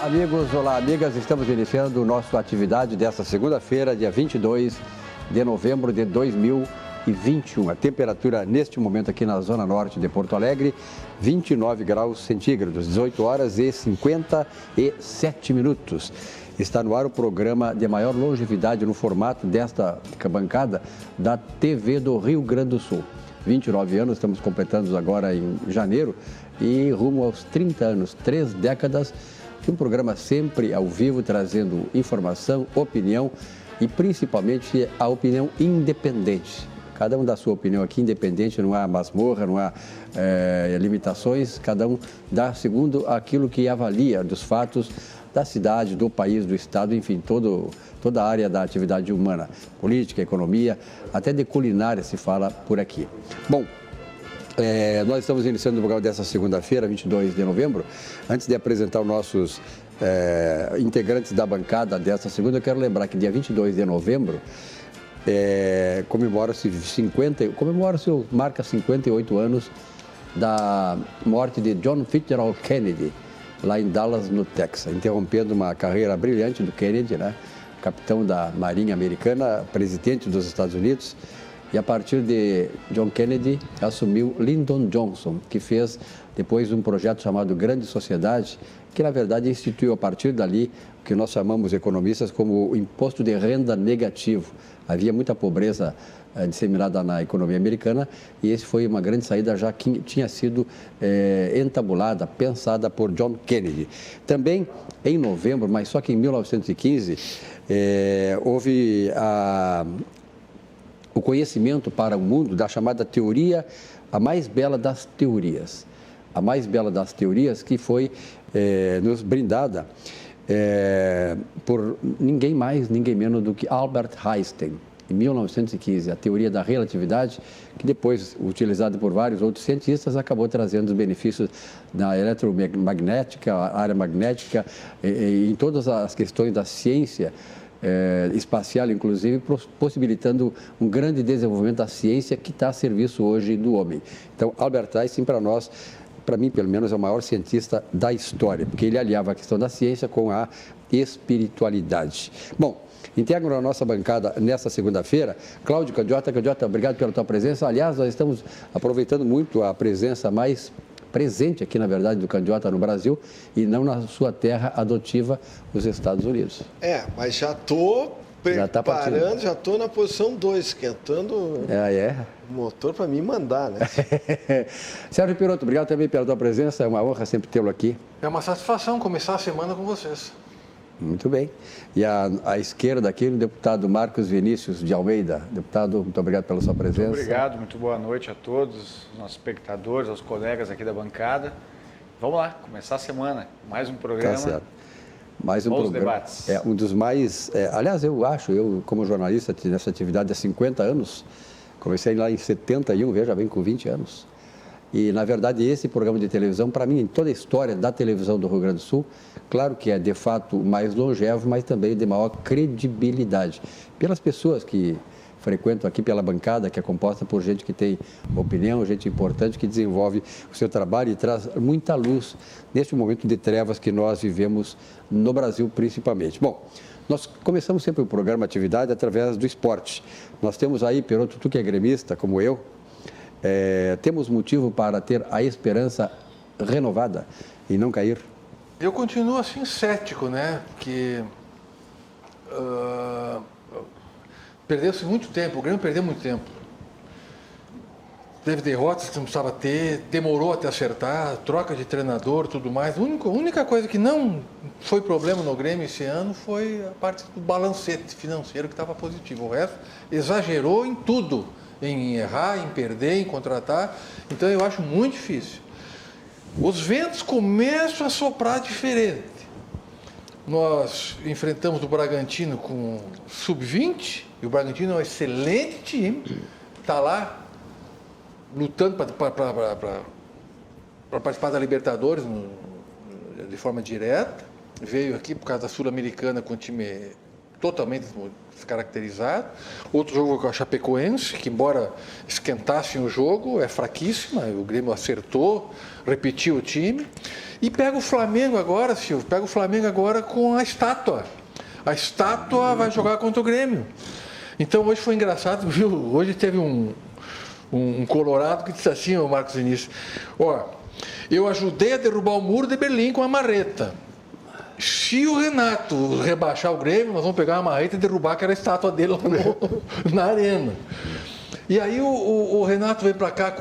amigos, olá, amigas. Estamos iniciando nossa atividade desta segunda-feira, dia 22 de novembro de 2021. A temperatura neste momento aqui na zona norte de Porto Alegre, 29 graus centígrados, 18 horas e 57 minutos. Está no ar o programa de maior longevidade no formato desta bancada da TV do Rio Grande do Sul. 29 anos, estamos completando agora em janeiro e rumo aos 30 anos, 3 décadas de um programa sempre ao vivo, trazendo informação, opinião e principalmente a opinião independente. Cada um dá a sua opinião aqui, independente, não há masmorra, não há limitações, cada um dá segundo aquilo que avalia dos fatos da cidade, do país, do estado, enfim, toda a área da atividade humana, política, economia, até de culinária se fala por aqui. Bom, nós estamos iniciando o programa dessa segunda-feira, 22 de novembro. Antes de apresentar os nossos integrantes da bancada dessa segunda, eu quero lembrar que dia 22 de novembro marca 58 anos da morte de John Fitzgerald Kennedy, lá em Dallas, no Texas, interrompendo uma carreira brilhante do Kennedy, né? Capitão da Marinha Americana, presidente dos Estados Unidos. E a partir de John Kennedy, assumiu Lyndon Johnson, que fez depois um projeto chamado Grande Sociedade, que na verdade instituiu a partir dali o que nós chamamos economistas como o imposto de renda negativo. Havia muita pobreza disseminada na economia americana e esse foi uma grande saída já que tinha sido entabulada, pensada por John Kennedy. Também em novembro, mas só que em 1915, houve o conhecimento para o mundo da chamada teoria, a mais bela das teorias. A mais bela das teorias que foi nos brindada por ninguém mais, ninguém menos do que Albert Einstein, em 1915, a teoria da relatividade, que depois, utilizada por vários outros cientistas, acabou trazendo os benefícios na eletromagnética, área magnética, e em todas as questões da ciência espacial, inclusive, possibilitando um grande desenvolvimento da ciência que está a serviço hoje do homem. Então, Albert Einstein, para mim, pelo menos, é o maior cientista da história, porque ele aliava a questão da ciência com a espiritualidade. Bom, integram a nossa bancada nesta segunda-feira Cláudio Candiota. Candiota, obrigado pela tua presença. Aliás, nós estamos aproveitando muito a presença mais presente aqui, na verdade, do Candiota no Brasil e não na sua terra adotiva, os Estados Unidos. Mas já estou preparando, já estou na posição 2, esquentando o motor para mim mandar, né? Sérgio Piroto, obrigado também pela tua presença, é uma honra sempre tê-lo aqui. É uma satisfação começar a semana com vocês. Muito bem. E à esquerda aqui, o deputado Marcos Vinícius de Almeida. Deputado, muito obrigado pela sua presença. Muito obrigado, muito boa noite a todos, os nossos espectadores, aos colegas aqui da bancada. Vamos lá, começar a semana, mais um programa. Tá certo. Mais um programa. Debates. Um dos mais... aliás, eu como jornalista nessa atividade há 50 anos, comecei lá em 71, veja bem, com 20 anos. E, na verdade, esse programa de televisão, para mim, em toda a história da televisão do Rio Grande do Sul, claro que é, de fato, mais longevo, mas também de maior credibilidade. Pelas pessoas que frequentam aqui, pela bancada, que é composta por gente que tem opinião, gente importante, que desenvolve o seu trabalho e traz muita luz neste momento de trevas que nós vivemos no Brasil, principalmente. Bom, nós começamos sempre o programa Atividade através do esporte. Nós temos aí, Peroto, tu que é gremista, como eu, temos motivo para ter a esperança renovada e não cair? Eu continuo assim cético, né? Porque perdeu-se muito tempo, o Grêmio perdeu muito tempo. Teve derrotas que não precisava ter, demorou até acertar, troca de treinador, tudo mais. A única coisa que não foi problema no Grêmio esse ano foi a parte do balancete financeiro que estava positivo. O resto exagerou em tudo. Em errar, em perder, em contratar. Então, eu acho muito difícil. Os ventos começam a soprar diferente. Nós enfrentamos o Bragantino com sub-20, e o Bragantino é um excelente time. Está lá lutando para participar da Libertadores de forma direta. Veio aqui por causa da Sul-Americana com o time totalmente descaracterizado. Outro jogo com a Chapecoense, que embora esquentassem o jogo, é fraquíssima, o Grêmio acertou, repetiu o time. E pega o Flamengo agora, Silvio, pega o Flamengo agora com a estátua. A estátua vai jogar contra o Grêmio. Então hoje foi engraçado, viu? Hoje teve um colorado que disse assim, o Marcos Vinícius, eu ajudei a derrubar o muro de Berlim com a marreta. Se o Renato rebaixar o Grêmio, nós vamos pegar a marreta e derrubar aquela estátua dele lá na arena. E aí o Renato veio para cá,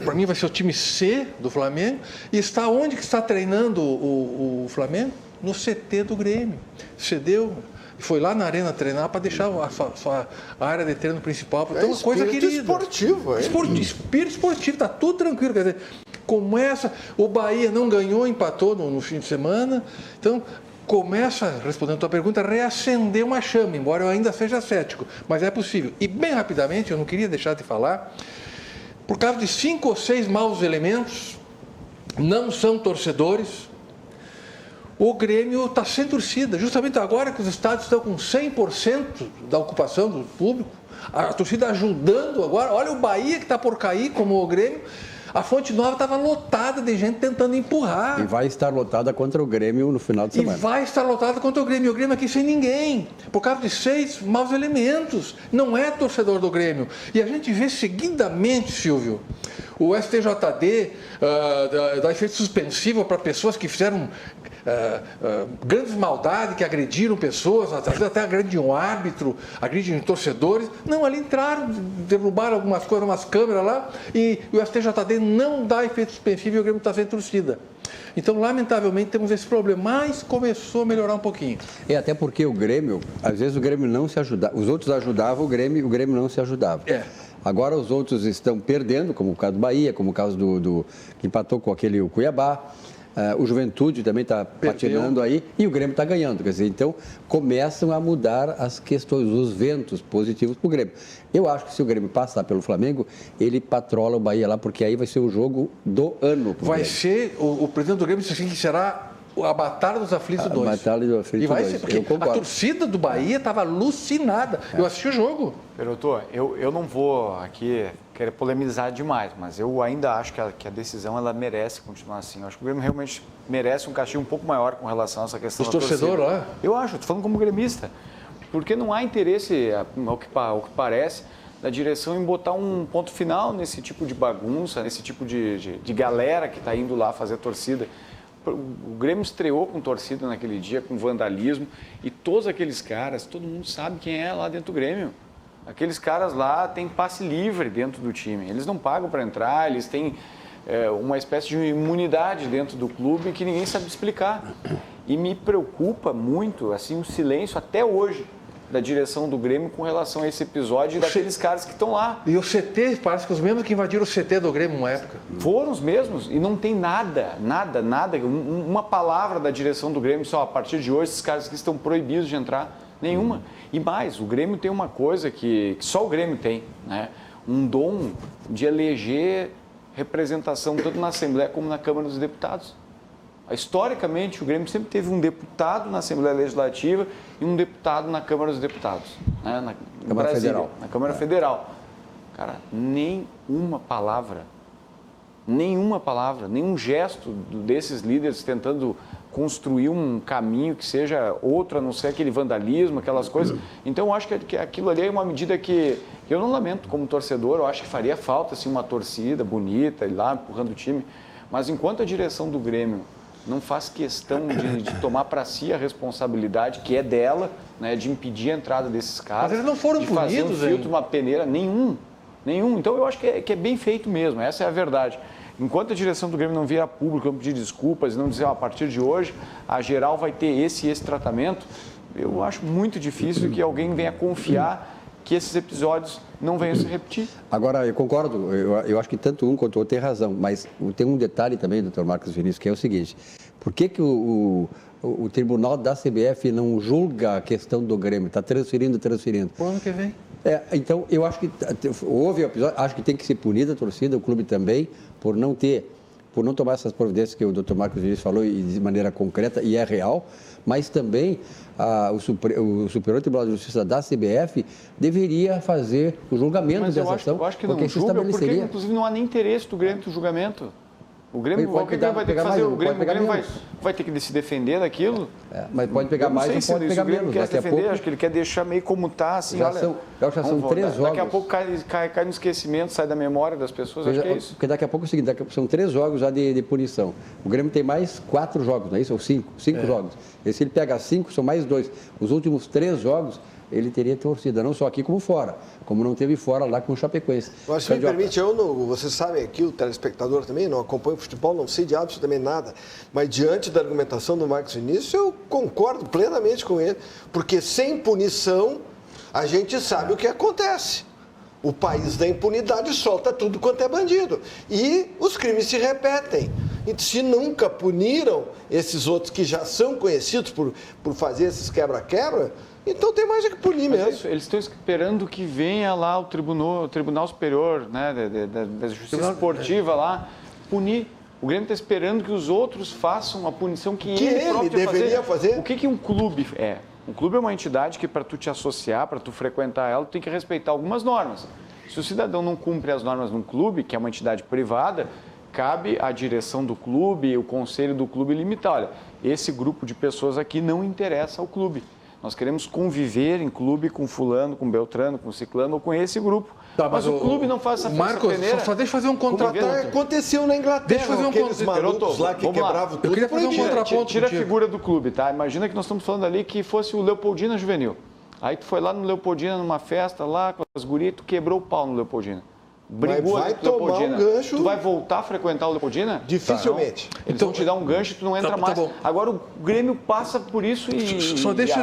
para mim vai ser o time C do Flamengo, e está onde que está treinando o Flamengo? No CT do Grêmio. Cedeu, foi lá na arena treinar para deixar a área de treino principal. Então, uma coisa querida. Esportivo, espírito esportivo, está tudo tranquilo. Quer dizer, começa, o Bahia não ganhou, empatou no fim de semana, então começa, respondendo a tua pergunta, a reacender uma chama, embora eu ainda seja cético, mas é possível. E bem rapidamente, eu não queria deixar de falar, por causa de 5 ou 6 maus elementos, não são torcedores, o Grêmio está sem torcida, justamente agora que os estádios estão com 100% da ocupação do público, a torcida ajudando agora, olha o Bahia que está por cair, como o Grêmio, a Fonte Nova estava lotada de gente tentando empurrar. E vai estar lotada contra o Grêmio no final de semana. E vai estar lotada contra o Grêmio. E o Grêmio aqui sem ninguém. Por causa de 6 maus elementos. Não é torcedor do Grêmio. E a gente vê seguidamente, Silvio, o STJD dá efeito suspensivo para pessoas que fizeram grandes maldades, que agrediram pessoas, até agrediram um árbitro, agrediram torcedores. Não, ali entraram, derrubaram algumas coisas, umas câmeras lá, e o STJD não dá efeito suspensivo e o Grêmio está sem torcida. Então, lamentavelmente, temos esse problema, mas começou a melhorar um pouquinho. Até porque o Grêmio, às vezes o Grêmio não se ajudava, os outros ajudavam o Grêmio não se ajudava. Agora os outros estão perdendo, como o caso do Bahia, como o caso que empatou com o Cuiabá. O Juventude também está patinando aí e o Grêmio está ganhando. Quer dizer, então começam a mudar as questões, os ventos positivos para o Grêmio. Eu acho que se o Grêmio passar pelo Flamengo, ele patrola o Bahia lá, porque aí vai ser o jogo do ano. Vai ser, o presidente do Grêmio disse assim que será a Batalha dos Aflitos 2. A Batalha dos Aflitos 2. E vai ser, porque a torcida do Bahia estava alucinada. Eu assisti o jogo. Peroto, eu não vou aqui querer polemizar demais, mas eu ainda acho que a decisão ela merece continuar assim. Eu acho que o Grêmio realmente merece um castigo um pouco maior com relação a essa questão da torcida. Os torcedores lá? Eu acho, estou falando como gremista. Porque não há interesse, ao que parece, da direção em botar um ponto final nesse tipo de bagunça, nesse tipo de galera que está indo lá fazer torcida. O Grêmio estreou com torcida naquele dia, com vandalismo, e todos aqueles caras, todo mundo sabe quem é lá dentro do Grêmio. Aqueles caras lá têm passe livre dentro do time, eles não pagam para entrar, eles têm uma espécie de imunidade dentro do clube que ninguém sabe explicar. E me preocupa muito assim, o silêncio até hoje da direção do Grêmio com relação a esse episódio e daqueles caras que estão lá. E o CT, parece que os mesmos que invadiram o CT do Grêmio uma época. Foram os mesmos e não tem nada, uma palavra da direção do Grêmio, só a partir de hoje esses caras aqui estão proibidos de entrar, nenhuma. E mais, o Grêmio tem uma coisa que só o Grêmio tem, né? Um dom de eleger representação tanto na Assembleia como na Câmara dos Deputados. Historicamente, o Grêmio sempre teve um deputado na Assembleia Legislativa e um deputado na Câmara dos Deputados, né? Na Câmara Federal. Na Câmara Federal. Cara, nenhuma palavra, nenhum gesto desses líderes tentando construir um caminho que seja outro, a não ser aquele vandalismo, aquelas coisas. Então, eu acho que aquilo ali é uma medida que eu não lamento como torcedor, eu acho que faria falta assim, uma torcida bonita, ir lá empurrando o time, mas enquanto a direção do Grêmio não faz questão de tomar para si a responsabilidade, que é dela, né, de impedir a entrada desses caras. Mas eles não foram de fazer punidos, um filtro, uma peneira, nenhum. Então eu acho que é bem feito mesmo, essa é a verdade. Enquanto a direção do Grêmio não vir a público, não pedir desculpas e não dizer, a partir de hoje, a geral vai ter esse tratamento, eu acho muito difícil que alguém venha confiar que esses episódios não venham se repetir. Agora, eu concordo, eu acho que tanto um quanto o outro tem razão, mas tem um detalhe também, doutor Marcos Vinícius, que é o seguinte: por que o tribunal da CBF não julga a questão do Grêmio? Está transferindo. Pro ano que vem. Então, eu acho que houve episódio, acho que tem que ser punida a torcida, o clube também, por não ter por não tomar essas providências que o Dr. Marcos Vinícius falou e de maneira concreta, e é real, mas também o Superior Tribunal de Justiça da CBF deveria fazer o julgamento dessa ação. Eu acho que não julga, porque inclusive não há nem interesse do Grêmio no julgamento. O Grêmio vai ter que fazer, o Grêmio vai ter que se defender daquilo. Mas pode pegar mais ou pode pegar menos. Quer se defender, acho que ele quer deixar meio como está, assim, já são 3 jogos. Daqui a pouco cai no esquecimento, sai da memória das pessoas, acho que é isso. Porque daqui a pouco é o seguinte, são 3 jogos já de punição. O Grêmio tem mais 4 jogos, não é isso? Ou 5 jogos. E se ele pega 5, são mais 2. Os últimos 3 jogos, ele teria torcida, não só aqui como fora, como não teve fora lá com o Chapecoense. Mas se me permite, você sabe aqui, o telespectador também, não acompanha o futebol, não sei de absolutamente nada, mas diante da argumentação do Marcos Vinícius, eu concordo plenamente com ele, porque sem punição, a gente sabe o que acontece. O país da impunidade solta tudo quanto é bandido. E os crimes se repetem. E se nunca puniram esses outros que já são conhecidos por fazer esses quebra-quebra, então tem mais é que punir mesmo. Eles estão esperando que venha lá o Tribunal Superior, né, da Justiça Esportiva lá, punir. O Grêmio está esperando que os outros façam a punição que ele próprio deveria fazer. O que um clube é? Um clube é uma entidade que, para tu te associar, para tu frequentar ela, tu tem que respeitar algumas normas. Se o cidadão não cumpre as normas num clube, que é uma entidade privada, cabe à direção do clube, o conselho do clube limitar. Olha, esse grupo de pessoas aqui não interessa ao clube. Nós queremos conviver em clube com fulano, com Beltrano, com Ciclano ou com esse grupo. Tá, mas o clube não faz essa Marcos, só deixa eu fazer um contraponto. Aconteceu na Inglaterra, deixa eu fazer aqueles malucos lá que quebravam tudo. Eu queria fazer um contraponto. Tira a figura do clube, tá? Imagina que nós estamos falando ali que fosse o Leopoldina Juvenil. Aí tu foi lá no Leopoldina, numa festa lá com as gurias, tu quebrou o pau no Leopoldina. Brigou vai tomar um gancho. Tu vai voltar a frequentar o Leopoldina? Dificilmente. Tá, eles vão te dar um gancho e tu não entra mais. Bom. Agora o Grêmio passa por isso e deixa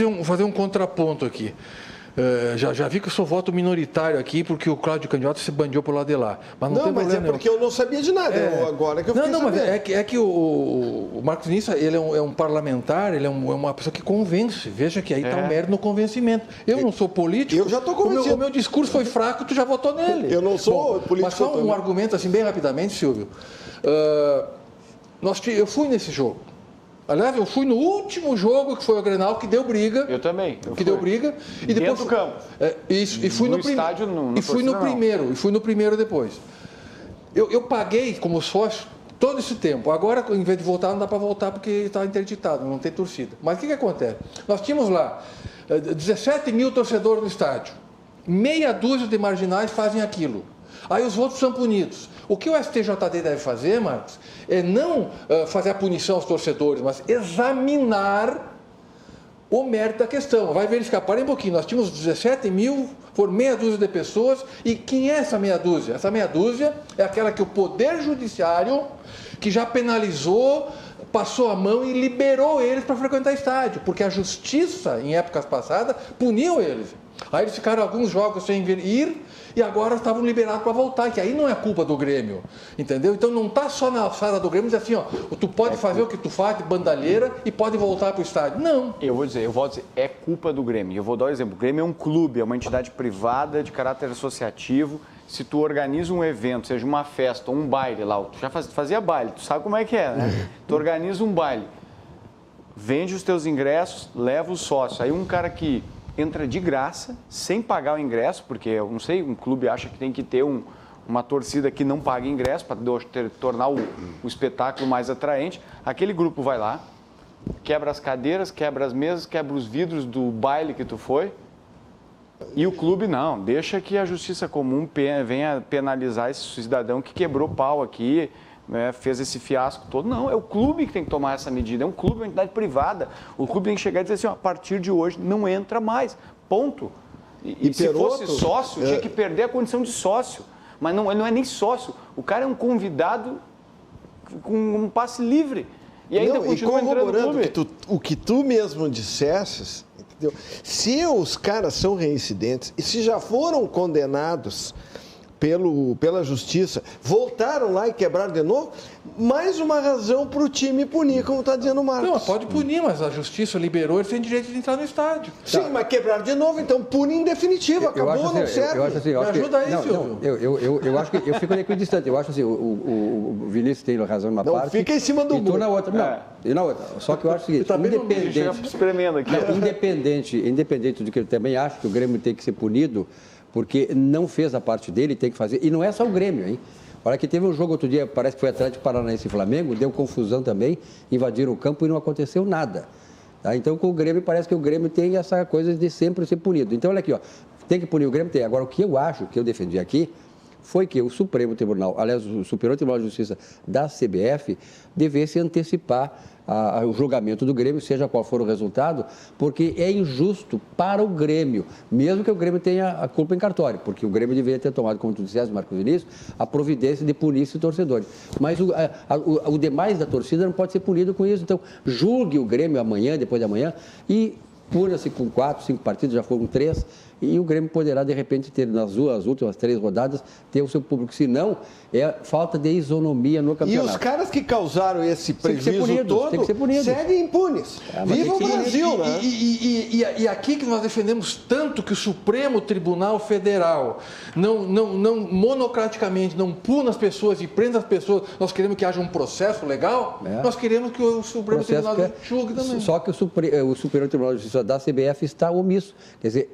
eu fazer um contraponto aqui. Já vi que eu sou voto minoritário aqui porque o Cláudio Candidato se bandiou por lá de lá. Mas não tem problema. Mas é porque eu não sabia de nada. Agora que eu fiquei mas é que o Marcos Vinícius, ele é um parlamentar, ele é uma pessoa que convence. Veja que aí está o mérito no convencimento. Eu não sou político. Eu já estou convencido. O meu discurso foi fraco, tu já votou nele. Eu não sou político. Mas só um argumento assim, bem rapidamente, Silvio. Eu fui nesse jogo. Aliás, eu fui no último jogo, que foi o Grenal, que deu briga. Eu também. Deu briga. E depois dentro do campo. E fui no estádio, e fui no primeiro. E fui no primeiro depois. Eu paguei como sócio todo esse tempo. Agora, em vez de voltar, não dá para voltar porque está interditado, não tem torcida. Mas o que acontece? Nós tínhamos lá 17 mil torcedores no estádio. Meia dúzia de marginais fazem aquilo. Aí os outros são punidos. O que o STJD deve fazer, Marcos, é não fazer a punição aos torcedores, mas examinar o mérito da questão. Vai verificar, parem um pouquinho, nós tínhamos 17 mil, foram meia dúzia de pessoas, e quem é essa meia dúzia? Essa meia dúzia é aquela que o Poder Judiciário, que já penalizou, passou a mão e liberou eles para frequentar estádio, porque a Justiça, em épocas passadas, puniu eles. Aí eles ficaram alguns jogos sem ir e agora estavam liberados para voltar, que aí não é culpa do Grêmio, entendeu? Então não está só na alçada do Grêmio, diz assim, ó, tu pode fazer o que tu faz de bandalheira e pode voltar para o estádio. Não. Eu vou dizer, é culpa do Grêmio. Eu vou dar um exemplo. O Grêmio é um clube, é uma entidade privada de caráter associativo. Se tu organiza um evento, seja uma festa ou um baile lá, tu já fazia baile, tu sabe como é que é, né? Tu organiza um baile, vende os teus ingressos, leva o sócio. Aí um cara que entra de graça, sem pagar o ingresso, porque, eu não sei, um clube acha que tem que ter uma torcida que não paga ingresso para tornar o espetáculo mais atraente. Aquele grupo vai lá, quebra as cadeiras, quebra as mesas, quebra os vidros do baile que tu foi, e o clube não, deixa que a justiça comum venha penalizar esse cidadão que quebrou pau aqui, né, fez esse fiasco todo. Não, é o clube que tem que tomar essa medida. É um clube, uma entidade privada. O clube tem que chegar e dizer assim, ó, a partir de hoje não entra mais. Ponto. E se fosse sócio, tinha que perder a condição de sócio. Mas ele não é nem sócio. O cara é um convidado com um passe livre. E ainda continua entrando no clube. O que tu mesmo dissesses, entendeu? Se os caras são reincidentes e se já foram condenados pela justiça, voltaram lá e quebraram de novo, mais uma razão para o time punir, como está dizendo o Marcos. Não, pode punir, mas a justiça liberou, eles têm direito de entrar no estádio. Sim, mas quebraram de novo, então pune em definitivo, acabou, não serve. Me ajuda aí, Silvio. Eu acho que eu fico equidistante. Eu acho assim, o Vinícius tem razão numa não, parte. Fica em cima do muro. E tu na outra. Não, e na outra. Só que eu acho o seguinte, independente do que eu também acho que o Grêmio tem que ser punido, porque não fez a parte dele, tem que fazer. E não é só o Grêmio, hein? Olha que teve um jogo outro dia, parece que foi Atlético Paranaense e Flamengo, deu confusão também, invadiram o campo e não aconteceu nada. Tá? Então, com o Grêmio, parece que o Grêmio tem essa coisa de sempre ser punido. Então, olha aqui, ó, tem que punir o Grêmio? Tem. Agora, o que eu acho, que eu defendi aqui, foi que o Supremo Tribunal, aliás, o Superior Tribunal de Justiça da CBF, devesse antecipar o julgamento do Grêmio, seja qual for o resultado, porque é injusto para o Grêmio, mesmo que o Grêmio tenha a culpa em cartório, porque o Grêmio deveria ter tomado, como tu disseste, Marcos Vinícius, a providência de punir esses torcedores. Mas o demais da torcida não pode ser punido com isso. Então, julgue o Grêmio amanhã, depois de amanhã, e puna-se com 4, 5 partidos, já foram 3, e o Grêmio poderá, de repente, ter nas últimas 3 rodadas, ter o seu público. Se não, é falta de isonomia no campeonato. E os caras que causaram esse prejuízo todo seguem impunes. Viva o Brasil, né? E aqui que nós defendemos tanto que o Supremo Tribunal Federal não monocraticamente não puna as pessoas e prenda as pessoas, nós queremos que haja um processo legal, nós queremos que o Supremo Tribunal julgue também. Só que o Superior Tribunal de Justiça da CBF está omisso. Quer dizer,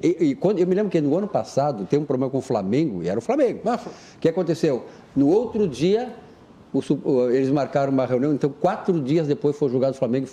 eu me lembro que no ano passado tem um problema com o Flamengo, e era o Flamengo. O que aconteceu? No outro dia, eles marcaram uma reunião, então 4 dias depois foi julgado o Flamengo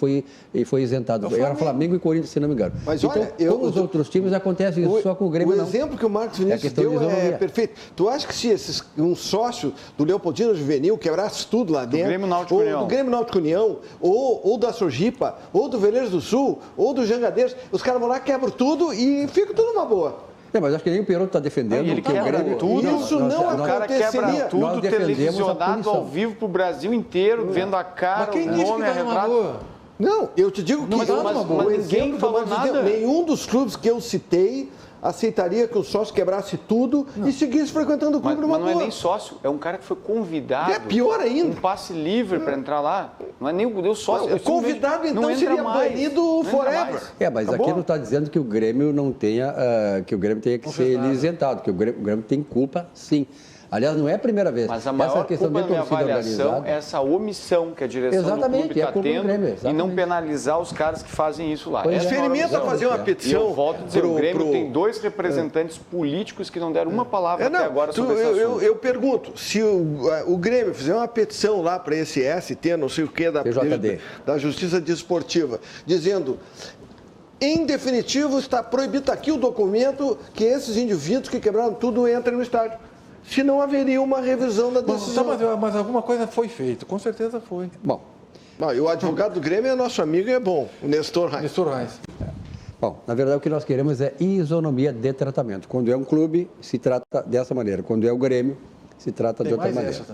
e foi isentado. Era Flamengo e Corinthians, se não me engano. Mas então, olha, com os outros times acontece isso, só com o Grêmio não. O exemplo que o Marcos Vinícius deu é perfeito. Tu acha que se um sócio do Leopoldina Juvenil quebrasse tudo lá dentro, do Grêmio Náutico União, ou da Sojipa, ou do Veleiros do Sul, ou do Jangadeiros, os caras vão lá, quebram tudo e fica tudo numa boa. Mas acho que nem o Peroto está defendendo. Ele quebra tudo. Isso não aconteceria. O cara quebra tudo, televisionado ao vivo para o Brasil inteiro, vendo a cara, o nome, a retrato. Não, eu te digo que... Mas ninguém falou nada. Nenhum dos clubes que eu citei aceitaria que o sócio quebrasse tudo e seguisse frequentando o clube numa boa. Mas não é nem sócio, é um cara que foi convidado. É pior ainda. Um passe livre para entrar lá. Não é nem o sócio. O convidado, então, seria banido forever. Mas aqui não está dizendo que o Grêmio não tenha, que o Grêmio tenha que ser isentado, que o Grêmio tem culpa, sim. Aliás, não é a primeira vez. Mas a maior culpa da minha avaliação é essa omissão que a direção do clube está tendo e não penalizar os caras que fazem isso lá. Experimenta fazer uma petição. E eu volto a dizer, o Grêmio tem 2 representantes políticos que não deram uma palavra até agora sobre esse assunto. Eu pergunto, se o Grêmio fizer uma petição lá para esse ST, não sei o que, da Justiça Desportiva, dizendo... Em definitivo, está proibido aqui o documento que esses indivíduos que quebraram tudo entrem no estádio. Se não haveria uma revisão da decisão. Mas alguma coisa foi feita, com certeza foi. Bom. E o advogado do Grêmio é nosso amigo e é bom, o Nestor Reis. Bom, na verdade o que nós queremos é isonomia de tratamento. Quando é um clube, se trata dessa maneira. Quando é o Grêmio, se trata de outra maneira.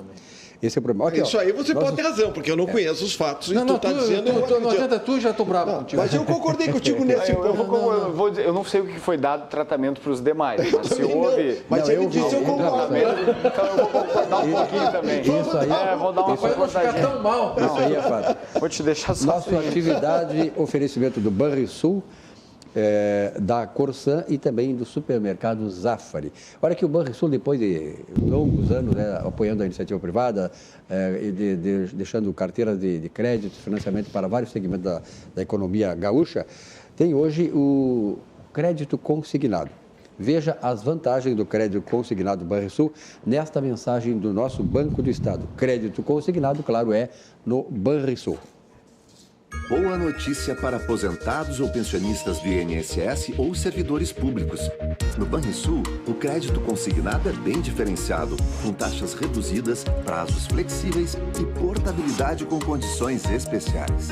Esse é o problema. Isso aí você pode ter razão, porque eu não conheço os fatos. E tu está dizendo... Não adianta tu, já estou bravo contigo. Mas eu concordei contigo nesse ponto. Eu não sei o que foi dado tratamento para os demais, mas se houve... Mas ele disse eu concordo. Então eu vou concordar um pouquinho também. Isso aí... Vou dar uma concordadinha. Ficar tão mal. Isso aí é fato. Vou te deixar só... Nossa atividade, oferecimento do Banrisul, da Corsan e também do supermercado Zafari. Olha que o Banrisul, depois de longos anos apoiando a iniciativa privada e deixando carteira de crédito e financiamento para vários segmentos da economia gaúcha, tem hoje o crédito consignado. Veja as vantagens do crédito consignado Banrisul nesta mensagem do nosso Banco do Estado. Crédito consignado, claro, é no Banrisul. Boa notícia para aposentados ou pensionistas do INSS ou servidores públicos. No Banrisul, o crédito consignado é bem diferenciado, com taxas reduzidas, prazos flexíveis e portabilidade com condições especiais.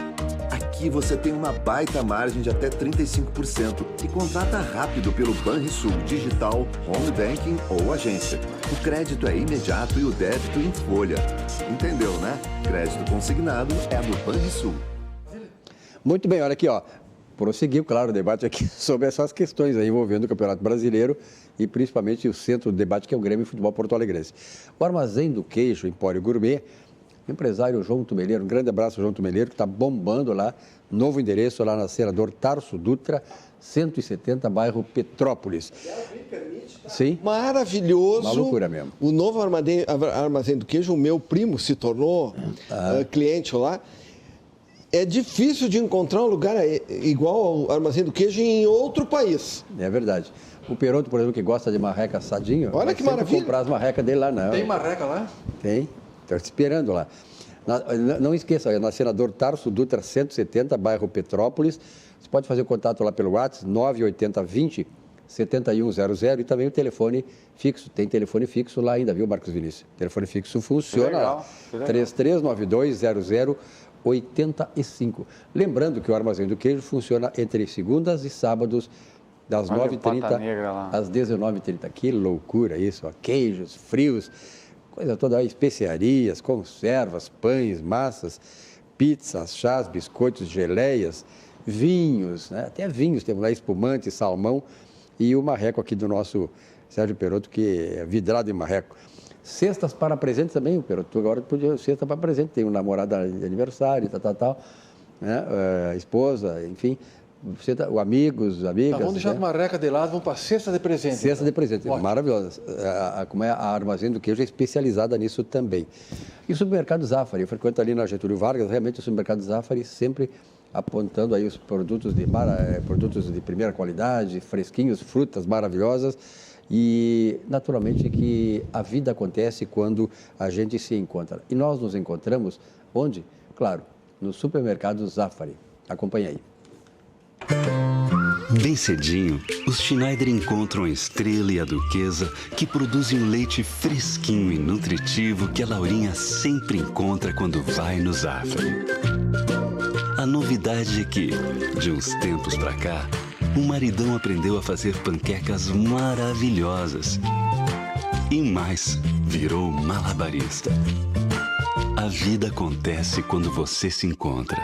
Aqui você tem uma baita margem de até 35% e contrata rápido pelo Banrisul Digital, Home Banking ou agência. O crédito é imediato e o débito em folha. Entendeu, né? Crédito consignado é no Banrisul. Muito bem, olha aqui, ó. prosseguiu, claro, o debate aqui sobre essas questões aí envolvendo o Campeonato Brasileiro e principalmente o centro do debate, que é o Grêmio Futebol Porto Alegrense. O Armazém do Queijo, Empório Gourmet, o empresário João Tumeleiro, um grande abraço, João Tumeleiro, que está bombando lá, novo endereço lá na Senador Tarso Dutra, 170, bairro Petrópolis. Sim. Maravilhoso. Uma loucura mesmo. O novo Armazém do Queijo, o meu primo se tornou cliente lá. É difícil de encontrar um lugar igual ao Armazém do Queijo em outro país. É verdade. O Peroto, por exemplo, que gosta de marreca assadinho, olha que maravilha. Comprar as marrecas dele lá, não. Tem marreca lá? Tem. Estou esperando lá. Não esqueça, é na Senador Tarso Dutra 170, bairro Petrópolis. Você pode fazer o contato lá pelo WhatsApp, 98020 7100 e também o telefone fixo. Tem telefone fixo lá ainda, viu, Marcos Vinícius? O telefone fixo funciona lá. 33920085. Lembrando que o Armazém do Queijo funciona entre segundas e sábados, das 9h30 às 19h30. Que loucura isso, ó. Queijos, frios, coisa toda, especiarias, conservas, pães, massas, pizzas, chás, biscoitos, geleias, vinhos, né? Até vinhos, temos lá espumante, salmão e o marreco aqui do nosso Sérgio Peroto, que é vidrado em marreco. Cestas para presente também, o Peroto, agora podia cesta para presente, tem um namorado de aniversário, tal, né? Esposa, enfim, amigos, amigas. Vamos deixar a marreca de lado, vamos para a cesta de presente. Cesta de presente, maravilhosa. Como é a Armazém do Queijo é especializada nisso também. E o supermercado Zafari, eu frequento ali na Getúlio Vargas, realmente o supermercado Zafari sempre apontando aí os produtos de primeira qualidade, fresquinhos, frutas maravilhosas. E, naturalmente, que a vida acontece quando a gente se encontra. E nós nos encontramos onde? Claro, no supermercado Zafari. Acompanhe aí. Bem cedinho, os Schneider encontram a Estrela e a Duquesa, que produzem um leite fresquinho e nutritivo que a Laurinha sempre encontra quando vai no Zafari. A novidade é que, de uns tempos pra cá, o maridão aprendeu a fazer panquecas maravilhosas. E mais, virou malabarista. A vida acontece quando você se encontra.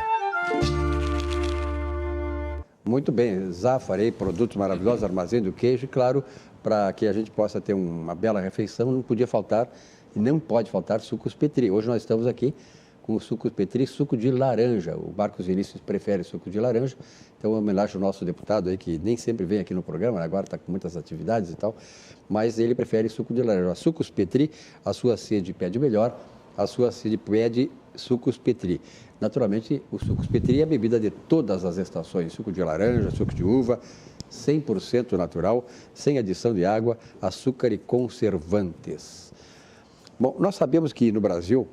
Muito bem, Zafari, produtos maravilhosos, Armazém do Queijo, e claro, para que a gente possa ter uma bela refeição, não podia faltar, e não pode faltar, sucos Petri. Hoje nós estamos aqui com o sucos Petri, suco de laranja. O Marcos Vinícius prefere suco de laranja, então eu homenagem ao nosso deputado aí, que nem sempre vem aqui no programa, agora está com muitas atividades e tal, mas ele prefere suco de laranja. A Sucos Petri, a sua sede pede melhor, a sua sede pede Sucos Petri. Naturalmente, o Sucos Petri é a bebida de todas as estações, suco de laranja, suco de uva, 100% natural, sem adição de água, açúcar e conservantes. Bom, nós sabemos que no Brasil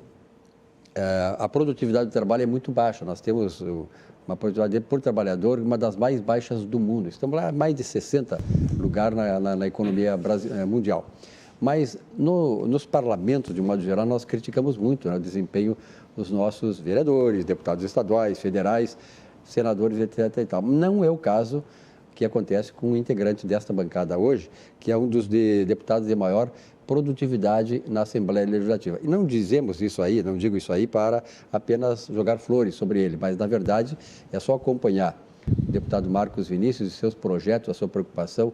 a produtividade do trabalho é muito baixa. Nós temos uma produtividade por trabalhador, uma das mais baixas do mundo. Estamos lá mais de 60 lugares na economia mundial. Mas nos parlamentos, de um modo geral, nós criticamos muito, né, o desempenho dos nossos vereadores, deputados estaduais, federais, senadores, etc. E tal. Não é o caso que acontece com um integrante desta bancada hoje, que é um dos deputados de maior produtividade na Assembleia Legislativa. E não dizemos isso aí, não digo isso aí para apenas jogar flores sobre ele, mas, na verdade, é só acompanhar o deputado Marcos Vinícius e seus projetos, a sua preocupação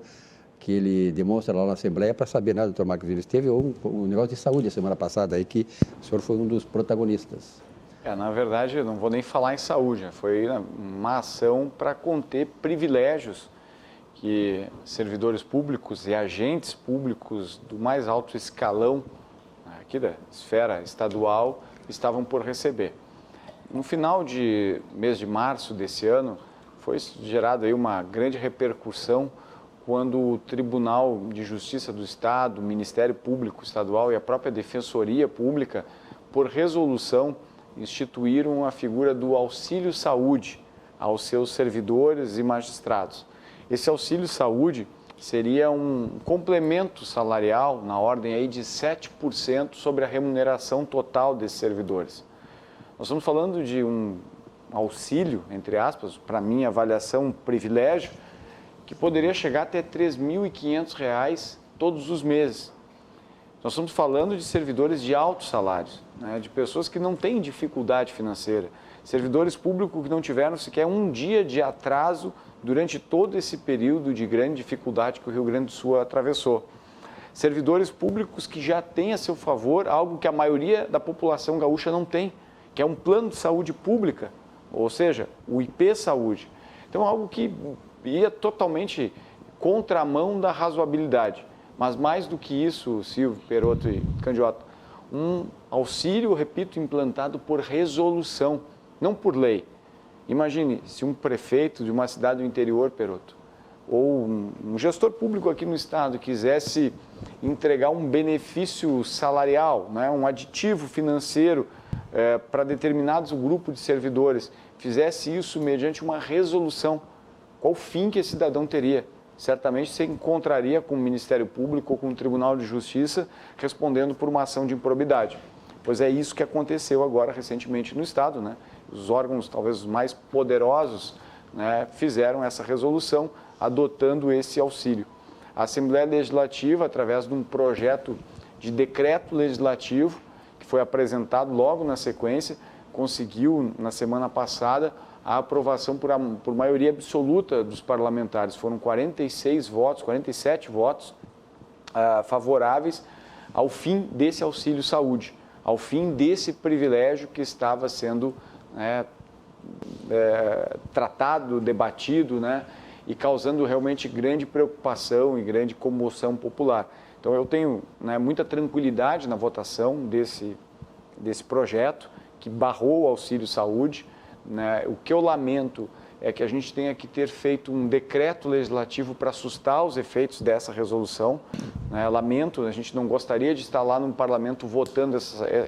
que ele demonstra lá na Assembleia para saber, né, doutor Marcos Vinícius? Teve um negócio de saúde a semana passada aí que o senhor foi um dos protagonistas. Na verdade, eu não vou nem falar em saúde, foi uma ação para conter privilégios que servidores públicos e agentes públicos do mais alto escalão aqui da esfera estadual estavam por receber. No final de mês de março desse ano, foi gerada aí uma grande repercussão quando o Tribunal de Justiça do Estado, o Ministério Público Estadual e a própria Defensoria Pública, por resolução, instituíram a figura do auxílio saúde aos seus servidores e magistrados. Esse auxílio saúde seria um complemento salarial na ordem aí de 7% sobre a remuneração total desses servidores. Nós estamos falando de um auxílio, entre aspas, para minha avaliação, um privilégio, que poderia chegar até R$ 3.500 todos os meses. Nós estamos falando de servidores de altos salários, né, de pessoas que não têm dificuldade financeira, Servidores públicos que não tiveram sequer um dia de atraso durante todo esse período de grande dificuldade que o Rio Grande do Sul atravessou. Servidores públicos que já têm a seu favor algo que a maioria da população gaúcha não tem, que é um plano de saúde pública, ou seja, o IP Saúde. Então, algo que ia totalmente contramão da razoabilidade. Mas mais do que isso, Silvio, Perotto e Candiota, um auxílio, repito, implantado por resolução, não por lei. Imagine se um prefeito de uma cidade do interior, Perotto, ou um gestor público aqui no estado quisesse entregar um benefício salarial, né, um aditivo financeiro para determinados grupos de servidores, fizesse isso mediante uma resolução. Qual fim que esse cidadão teria? Certamente se encontraria com o Ministério Público ou com o Tribunal de Justiça respondendo por uma ação de improbidade. Pois é isso que aconteceu agora recentemente no estado, né? Os órgãos talvez os mais poderosos, né, fizeram essa resolução adotando esse auxílio. A Assembleia Legislativa, através de um projeto de decreto legislativo, que foi apresentado logo na sequência, conseguiu, na semana passada, a aprovação por maioria absoluta dos parlamentares. Foram 47 votos favoráveis ao fim desse auxílio saúde, ao fim desse privilégio que estava sendo tratado, debatido, né, e causando realmente grande preocupação e grande comoção popular. Então, eu tenho, né, muita tranquilidade na votação desse projeto, que barrou o auxílio saúde, né? O que eu lamento é que a gente tenha que ter feito um decreto legislativo para assustar os efeitos dessa resolução, né? Lamento, a gente não gostaria de estar lá no parlamento votando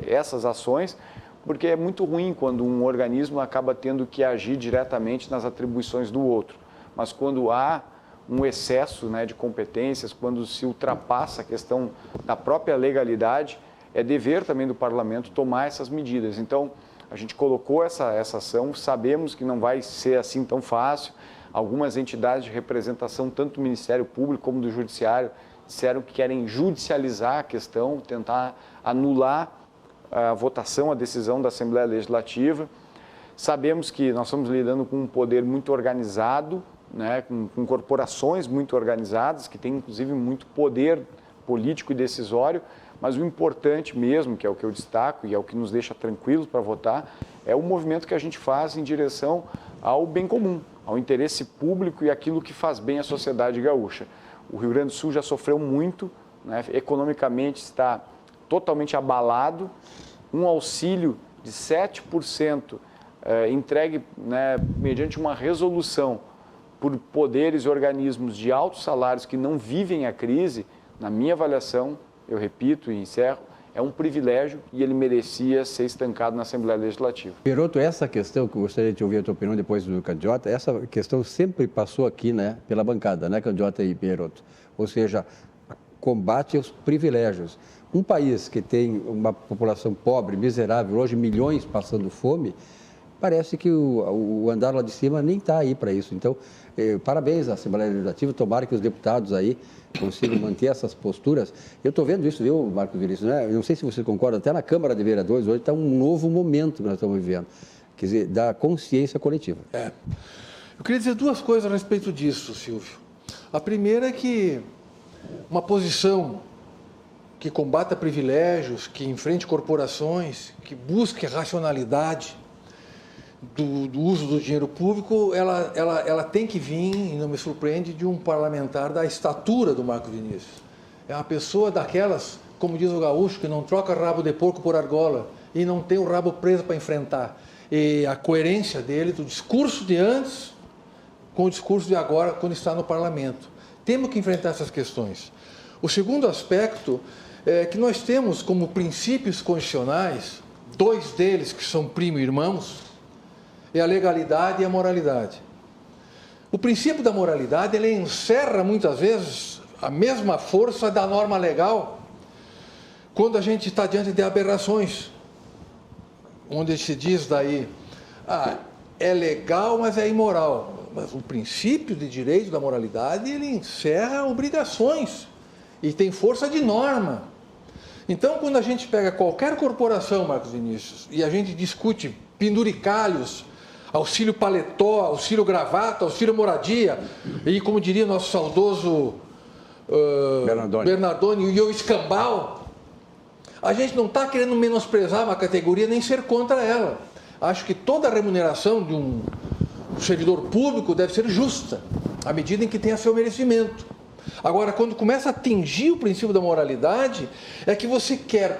essas ações, porque é muito ruim quando um organismo acaba tendo que agir diretamente nas atribuições do outro. Mas quando há um excesso, né, de competências, quando se ultrapassa a questão da própria legalidade, é dever também do parlamento tomar essas medidas. Então, a gente colocou essa ação, sabemos que não vai ser assim tão fácil. Algumas entidades de representação, tanto do Ministério Público como do Judiciário, disseram que querem judicializar a questão, tentar anular a votação, a decisão da Assembleia Legislativa. Sabemos que nós estamos lidando com um poder muito organizado, né, com corporações muito organizadas, que têm inclusive muito poder político e decisório, mas o importante mesmo, que é o que eu destaco e é o que nos deixa tranquilos para votar, é o movimento que a gente faz em direção ao bem comum, ao interesse público e aquilo que faz bem à sociedade gaúcha. O Rio Grande do Sul já sofreu muito, né, economicamente está totalmente abalado, um auxílio de 7% entregue, né, mediante uma resolução por poderes e organismos de altos salários que não vivem a crise, na minha avaliação, eu repito e encerro, é um privilégio e ele merecia ser estancado na Assembleia Legislativa. Perotto, essa questão, que eu gostaria de ouvir a tua opinião depois do Candiota, essa questão sempre passou aqui, né, pela bancada, né, Candiota e Perotto? Ou seja, combate aos privilégios. Um país que tem uma população pobre, miserável, hoje milhões passando fome, parece que o andar lá de cima nem está aí para isso. Então, parabéns à Assembleia Legislativa, tomara que os deputados aí consigam manter essas posturas. Eu estou vendo isso, viu, Marcos Vinícius, né? Eu não sei se você concorda, até na Câmara de Vereadores hoje está um novo momento que nós estamos vivendo, quer dizer, da consciência coletiva. Eu queria dizer duas coisas a respeito disso, Silvio. A primeira é que uma posição que combata privilégios, que enfrente corporações, que busque racionalidade do uso do dinheiro público, ela tem que vir, e não me surpreende, de um parlamentar da estatura do Marcos Vinícius. É uma pessoa daquelas, como diz o gaúcho, que não troca rabo de porco por argola e não tem o rabo preso para enfrentar. E a coerência dele, do discurso de antes com o discurso de agora, quando está no parlamento. Temos que enfrentar essas questões. O segundo aspecto é que nós temos como princípios constitucionais, dois deles que são primo e irmãos, é a legalidade e a moralidade. O princípio da moralidade, ele encerra muitas vezes a mesma força da norma legal quando a gente está diante de aberrações, onde se diz daí, é legal, mas é imoral. Mas o princípio de direito da moralidade, ele encerra obrigações e tem força de norma. Então, quando a gente pega qualquer corporação, Marcos Vinícius, e a gente discute penduricalhos, auxílio paletó, auxílio gravata, auxílio moradia, e como diria nosso saudoso Bernardoni e o escambau, a gente não está querendo menosprezar uma categoria nem ser contra ela. Acho que toda a remuneração de um servidor público deve ser justa, à medida em que tenha seu merecimento. Agora, quando começa a atingir o princípio da moralidade, é que você quer,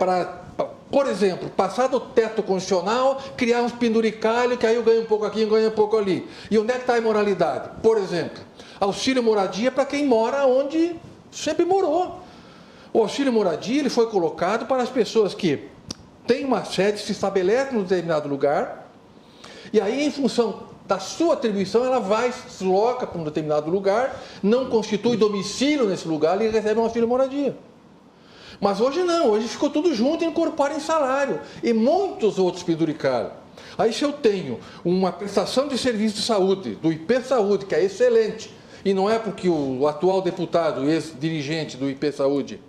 por exemplo, passar do teto constitucional, criar uns penduricalhos, que aí eu ganho um pouco aqui, eu ganho um pouco ali. E onde é que está a imoralidade? Por exemplo, auxílio moradia para quem mora onde sempre morou. O auxílio moradia ele foi colocado para as pessoas que têm uma sede, se estabelecem em um determinado lugar, e aí, em função da sua atribuição, ela vai, se desloca para um determinado lugar, não constitui domicílio nesse lugar e recebe um auxílio moradia. Mas hoje não, hoje ficou tudo junto e incorpora em salário. E muitos outros penduricalhos. Aí se eu tenho uma prestação de serviço de saúde, do IP Saúde, que é excelente, e não é porque o atual deputado, ex-dirigente do IP Saúde,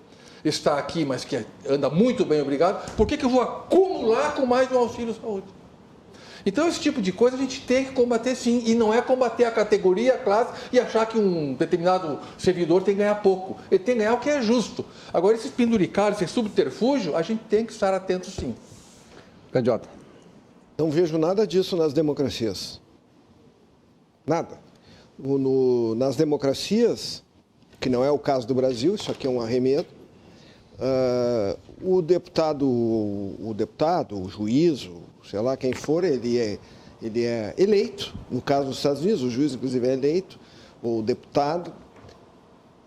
está aqui, mas que anda muito bem, obrigado, por que eu vou acumular com mais um auxílio saúde? Então, esse tipo de coisa a gente tem que combater sim, e não é combater a categoria, a classe, e achar que um determinado servidor tem que ganhar pouco. Ele tem que ganhar o que é justo. Agora, esses penduricalhos, esse subterfúgio, a gente tem que estar atento sim. Candiota. Não vejo nada disso nas democracias. Nada. Nas democracias, que não é o caso do Brasil, isso aqui é um arremedo, o deputado, o juiz, sei lá quem for, ele é eleito. No caso dos Estados Unidos, o juiz, inclusive, é eleito, ou o deputado,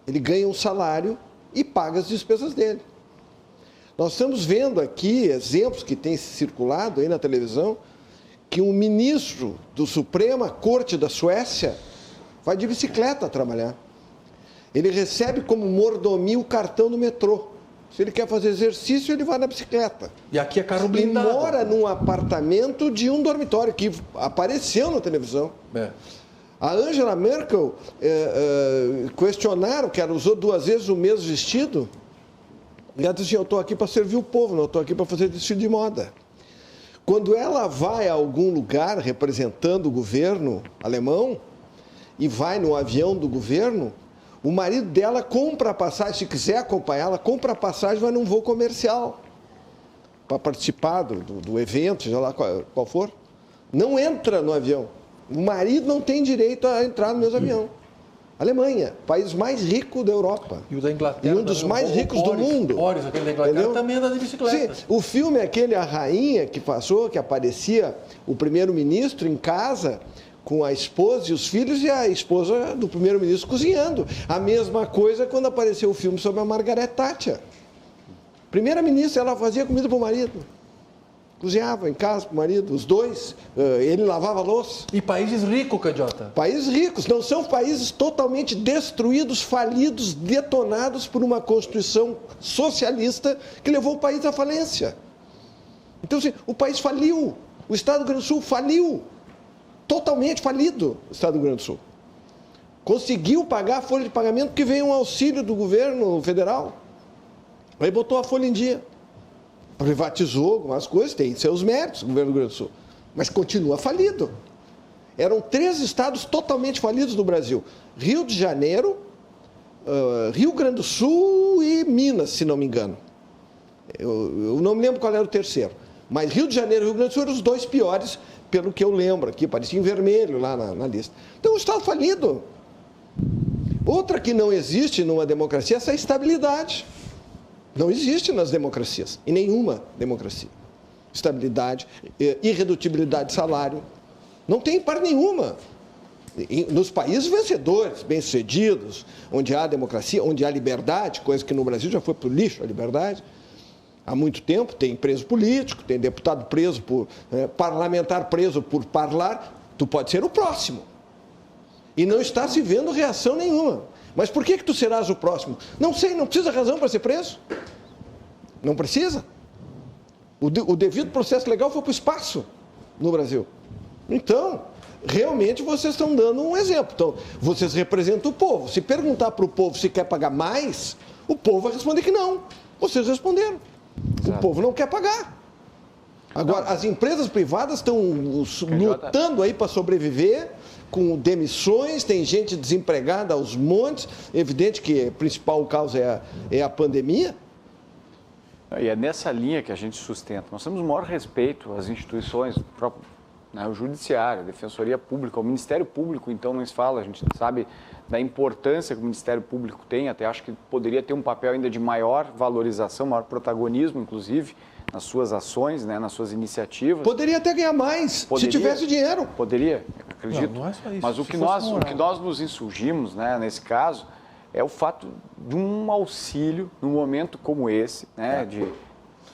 ele ganha um salário e paga as despesas dele. Nós estamos vendo aqui exemplos que têm circulado aí na televisão, que um ministro do Suprema Corte da Suécia vai de bicicleta trabalhar. Ele recebe como mordomia o cartão do metrô. Se ele quer fazer exercício, ele vai na bicicleta. E aqui é carro blindado. E mora num apartamento de um dormitório, que apareceu na televisão. É. A Angela Merkel, questionaram que ela usou 2 vezes o mesmo vestido. E ela disse assim, eu estou aqui para servir o povo, não estou aqui para fazer desfile de moda. Quando ela vai a algum lugar representando o governo alemão, e vai no avião do governo, o marido dela compra a passagem, se quiser acompanhá-la, compra a passagem, vai num voo comercial para participar do evento, seja lá qual for. Não entra no avião. O marido não tem direito a entrar no mesmo avião. Alemanha, país mais rico da Europa. E o da Inglaterra. E um dos mais ricos do mundo. Boris, aquele da Inglaterra, entendeu? Também anda de bicicleta. Sim, o filme é aquele, a rainha que passou, que aparecia o primeiro-ministro em casa, com a esposa e os filhos, e a esposa do primeiro-ministro cozinhando. A mesma coisa quando apareceu o filme sobre a Margaret Thatcher. Primeira-ministra, ela fazia comida para o marido. Cozinhava em casa para o marido, os dois. Ele lavava a louça. E países ricos, Candiota? Países ricos. Não são países totalmente destruídos, falidos, detonados por uma Constituição socialista que levou o país à falência. Então, assim, o país faliu. O Estado do Rio Grande do Sul faliu. Totalmente falido, o Estado do Rio Grande do Sul. Conseguiu pagar a folha de pagamento porque veio um auxílio do governo federal. Aí botou a folha em dia. Privatizou algumas coisas, tem seus méritos, o governo do Rio Grande do Sul. Mas continua falido. Eram 3 estados totalmente falidos do Brasil. Rio de Janeiro, Rio Grande do Sul e Minas, se não me engano. Eu não me lembro qual era o terceiro. Mas Rio de Janeiro e Rio Grande do Sul eram os 2 piores, pelo que eu lembro aqui, parecia em vermelho lá na lista. Então, o Estado falido. Outra que não existe numa democracia é essa estabilidade. Não existe nas democracias, em nenhuma democracia. Estabilidade, irredutibilidade de salário. Não tem par nenhuma. Nos países vencedores, bem-sucedidos, onde há democracia, onde há liberdade, coisa que no Brasil já foi para o lixo a liberdade, há muito tempo, tem preso político, tem deputado preso por... parlamentar preso por parlar, tu pode ser o próximo. E não está se vendo reação nenhuma. Mas por que tu serás o próximo? Não sei, não precisa razão para ser preso. Não precisa. O devido processo legal foi para o espaço no Brasil. Então, realmente vocês estão dando um exemplo. Então, vocês representam o povo. Se perguntar para o povo se quer pagar mais, o povo vai responder que não. Vocês responderam. Exato. O povo não quer pagar. Agora, as empresas privadas estão lutando aí para sobreviver, com demissões, tem gente desempregada aos montes. Evidente que a principal causa é a pandemia. E é nessa linha que a gente sustenta. Nós temos o maior respeito às instituições, o Judiciário, a Defensoria Pública, o Ministério Público, então, não se fala, a gente sabe da importância que o Ministério Público tem, até acho que poderia ter um papel ainda de maior valorização, maior protagonismo, inclusive, nas suas ações, né, nas suas iniciativas. Poderia até ganhar mais, se tivesse dinheiro. Poderia, acredito. Não é só isso. Mas o que nós nos insurgimos, né, nesse caso, é o fato de um auxílio num momento como esse, né, de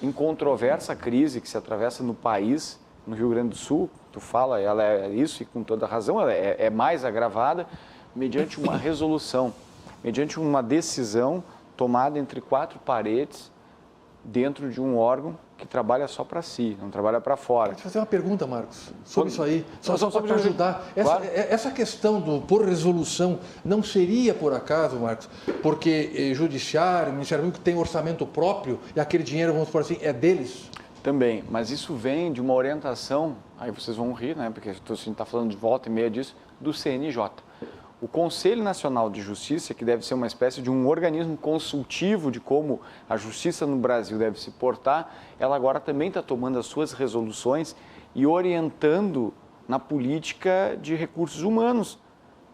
incontroversa crise que se atravessa no país, no Rio Grande do Sul. Tu fala, ela é isso e com toda razão, ela é mais agravada mediante uma resolução, mediante uma decisão tomada entre 4 paredes dentro de um órgão que trabalha só para si, não trabalha para fora. Deixa eu fazer uma pergunta, Marcos, sobre isso aí, só para ajudar. Claro. Essa questão do por resolução não seria, por acaso, Marcos, porque Judiciário, Ministério Público tem orçamento próprio e aquele dinheiro, vamos por assim, é deles? Também, mas isso vem de uma orientação, aí vocês vão rir, né, porque a gente está falando de volta e meia disso, do CNJ. O Conselho Nacional de Justiça, que deve ser uma espécie de um organismo consultivo de como a justiça no Brasil deve se portar, ela agora também está tomando as suas resoluções e orientando na política de recursos humanos,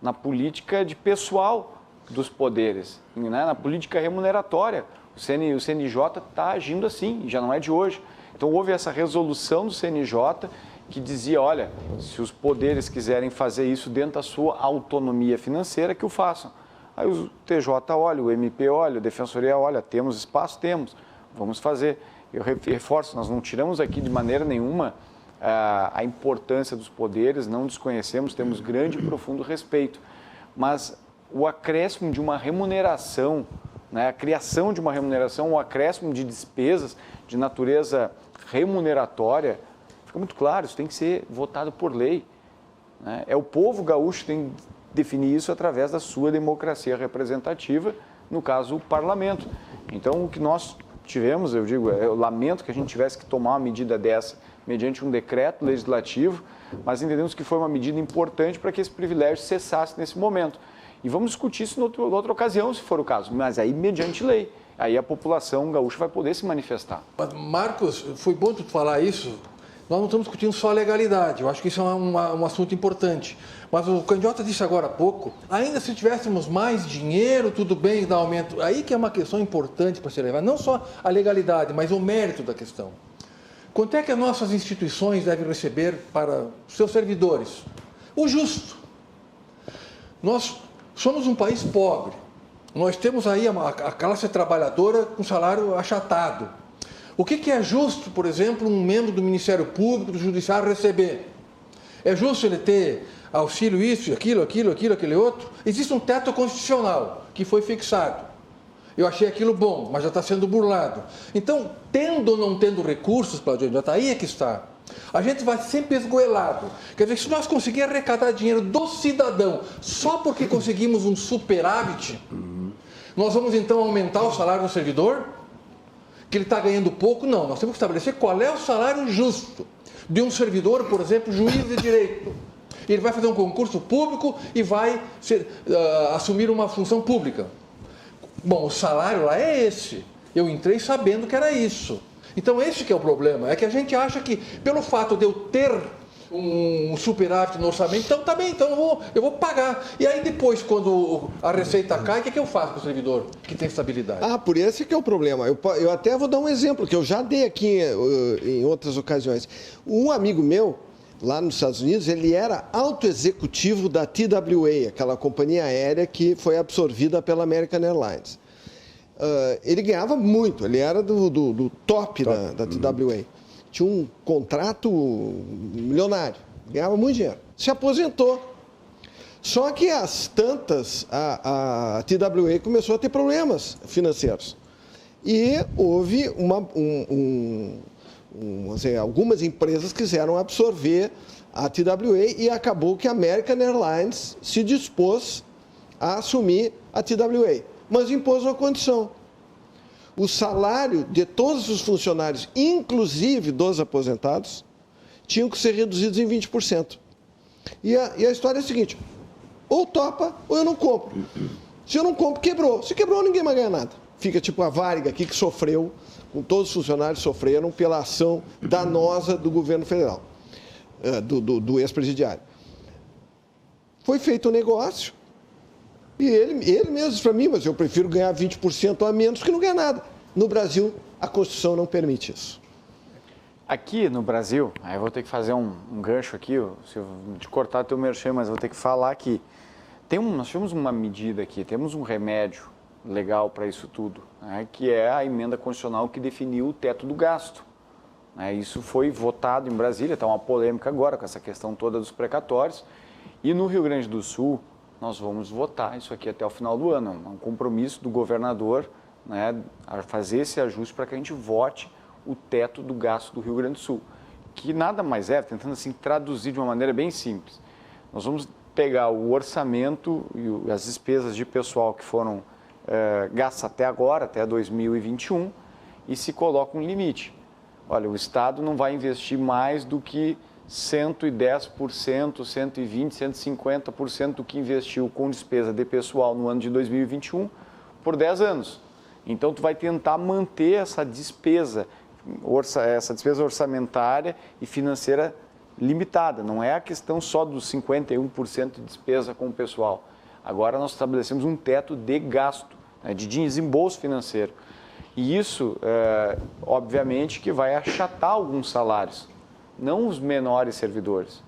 na política de pessoal dos poderes, né, na política remuneratória. O CNJ está agindo assim, já não é de hoje. Então, houve essa resolução do CNJ que dizia, olha, se os poderes quiserem fazer isso dentro da sua autonomia financeira, que o façam. Aí o TJ olha, o MP olha, a Defensoria olha, temos espaço? Temos, vamos fazer. Eu reforço, nós não tiramos aqui de maneira nenhuma a importância dos poderes, não desconhecemos, temos grande e profundo respeito. Mas o acréscimo de uma remuneração, né, a criação de uma remuneração, o acréscimo de despesas de natureza remuneratória, fica muito claro, isso tem que ser votado por lei, né? É o povo gaúcho que tem que definir isso através da sua democracia representativa, no caso, o parlamento. Então, o que nós tivemos, eu lamento que a gente tivesse que tomar uma medida dessa mediante um decreto legislativo, mas entendemos que foi uma medida importante para que esse privilégio cessasse nesse momento. E vamos discutir isso em outra ocasião, se for o caso, mas aí mediante lei. Aí a população gaúcha vai poder se manifestar. Marcos, foi bom tu falar isso. Nós não estamos discutindo só a legalidade, eu acho que isso é um assunto importante. Mas o candidato disse agora há pouco, ainda se tivéssemos mais dinheiro, tudo bem, dá aumento. Aí que é uma questão importante para ser levada, não só a legalidade, mas o mérito da questão. Quanto é que as nossas instituições devem receber para seus servidores? O justo. Nós somos um país pobre. Nós temos aí a classe trabalhadora com salário achatado. O que é justo, por exemplo, um membro do Ministério Público, do Judiciário receber? É justo ele ter auxílio isso, aquele outro? Existe um teto constitucional que foi fixado. Eu achei aquilo bom, mas já está sendo burlado. Então, tendo ou não tendo recursos para o já aí é que está. A gente vai sempre esgoelado. Quer dizer, se nós conseguirmos arrecadar dinheiro do cidadão só porque conseguimos um superávit, nós vamos então aumentar o salário do servidor? Que ele está ganhando pouco? Não, nós temos que estabelecer qual é o salário justo de um servidor, por exemplo, juiz de direito. Ele vai fazer um concurso público e vai assumir uma função pública. Bom, o salário lá é esse. Eu entrei sabendo que era isso. Então, esse que é o problema. É que a gente acha que, pelo fato de eu ter um superávit no orçamento, então tá bem, então eu vou pagar. E aí depois, quando a receita cai, o que eu faço com o servidor que tem estabilidade? Por esse que é o problema. Eu até vou dar um exemplo, que eu já dei aqui em outras ocasiões. Um amigo meu, lá nos Estados Unidos, ele era alto executivo da TWA, aquela companhia aérea que foi absorvida pela American Airlines. Ele ganhava muito, ele era do top da TWA. Tinha um contrato milionário, ganhava muito dinheiro. Se aposentou. Só que às tantas, a TWA começou a ter problemas financeiros. E houve algumas empresas quiseram absorver a TWA e acabou que a American Airlines se dispôs a assumir a TWA, mas impôs uma condição. o salário de todos os funcionários, inclusive dos aposentados, tinham que ser reduzidos em 20%. E a história é a seguinte, ou topa ou eu não compro. Se eu não compro, quebrou. Se quebrou, ninguém vai ganhar nada. Fica tipo a Varig aqui que sofreu, com todos os funcionários sofreram pela ação danosa do governo federal, do ex-presidiário. Foi feito um negócio e ele mesmo disse para mim, mas eu prefiro ganhar 20% a menos que não ganhar nada. No Brasil, a Constituição não permite isso. Aqui no Brasil, aí eu vou ter que fazer um gancho aqui, se eu te cortar teu merchan, mas eu vou ter que falar que nós temos uma medida aqui, temos um remédio legal para isso tudo, né, que é a emenda constitucional que definiu o teto do gasto. Isso foi votado em Brasília, está uma polêmica agora com essa questão toda dos precatórios. E no Rio Grande do Sul, nós vamos votar isso aqui até o final do ano. É um compromisso do governador, né, a fazer esse ajuste para que a gente vote o teto do gasto do Rio Grande do Sul. Que nada mais é, tentando assim traduzir de uma maneira bem simples. Nós vamos pegar o orçamento e as despesas de pessoal que foram gastas até agora, até 2021, e se coloca um limite. Olha, o Estado não vai investir mais do que 110%, 120%, 150% do que investiu com despesa de pessoal no ano de 2021 por 10 anos. Então, tu vai tentar manter essa despesa orçamentária e financeira limitada. Não é a questão só dos 51% de despesa com o pessoal. Agora, nós estabelecemos um teto de gasto, né, de desembolso financeiro. E isso, obviamente, que vai achatar alguns salários. Não os menores servidores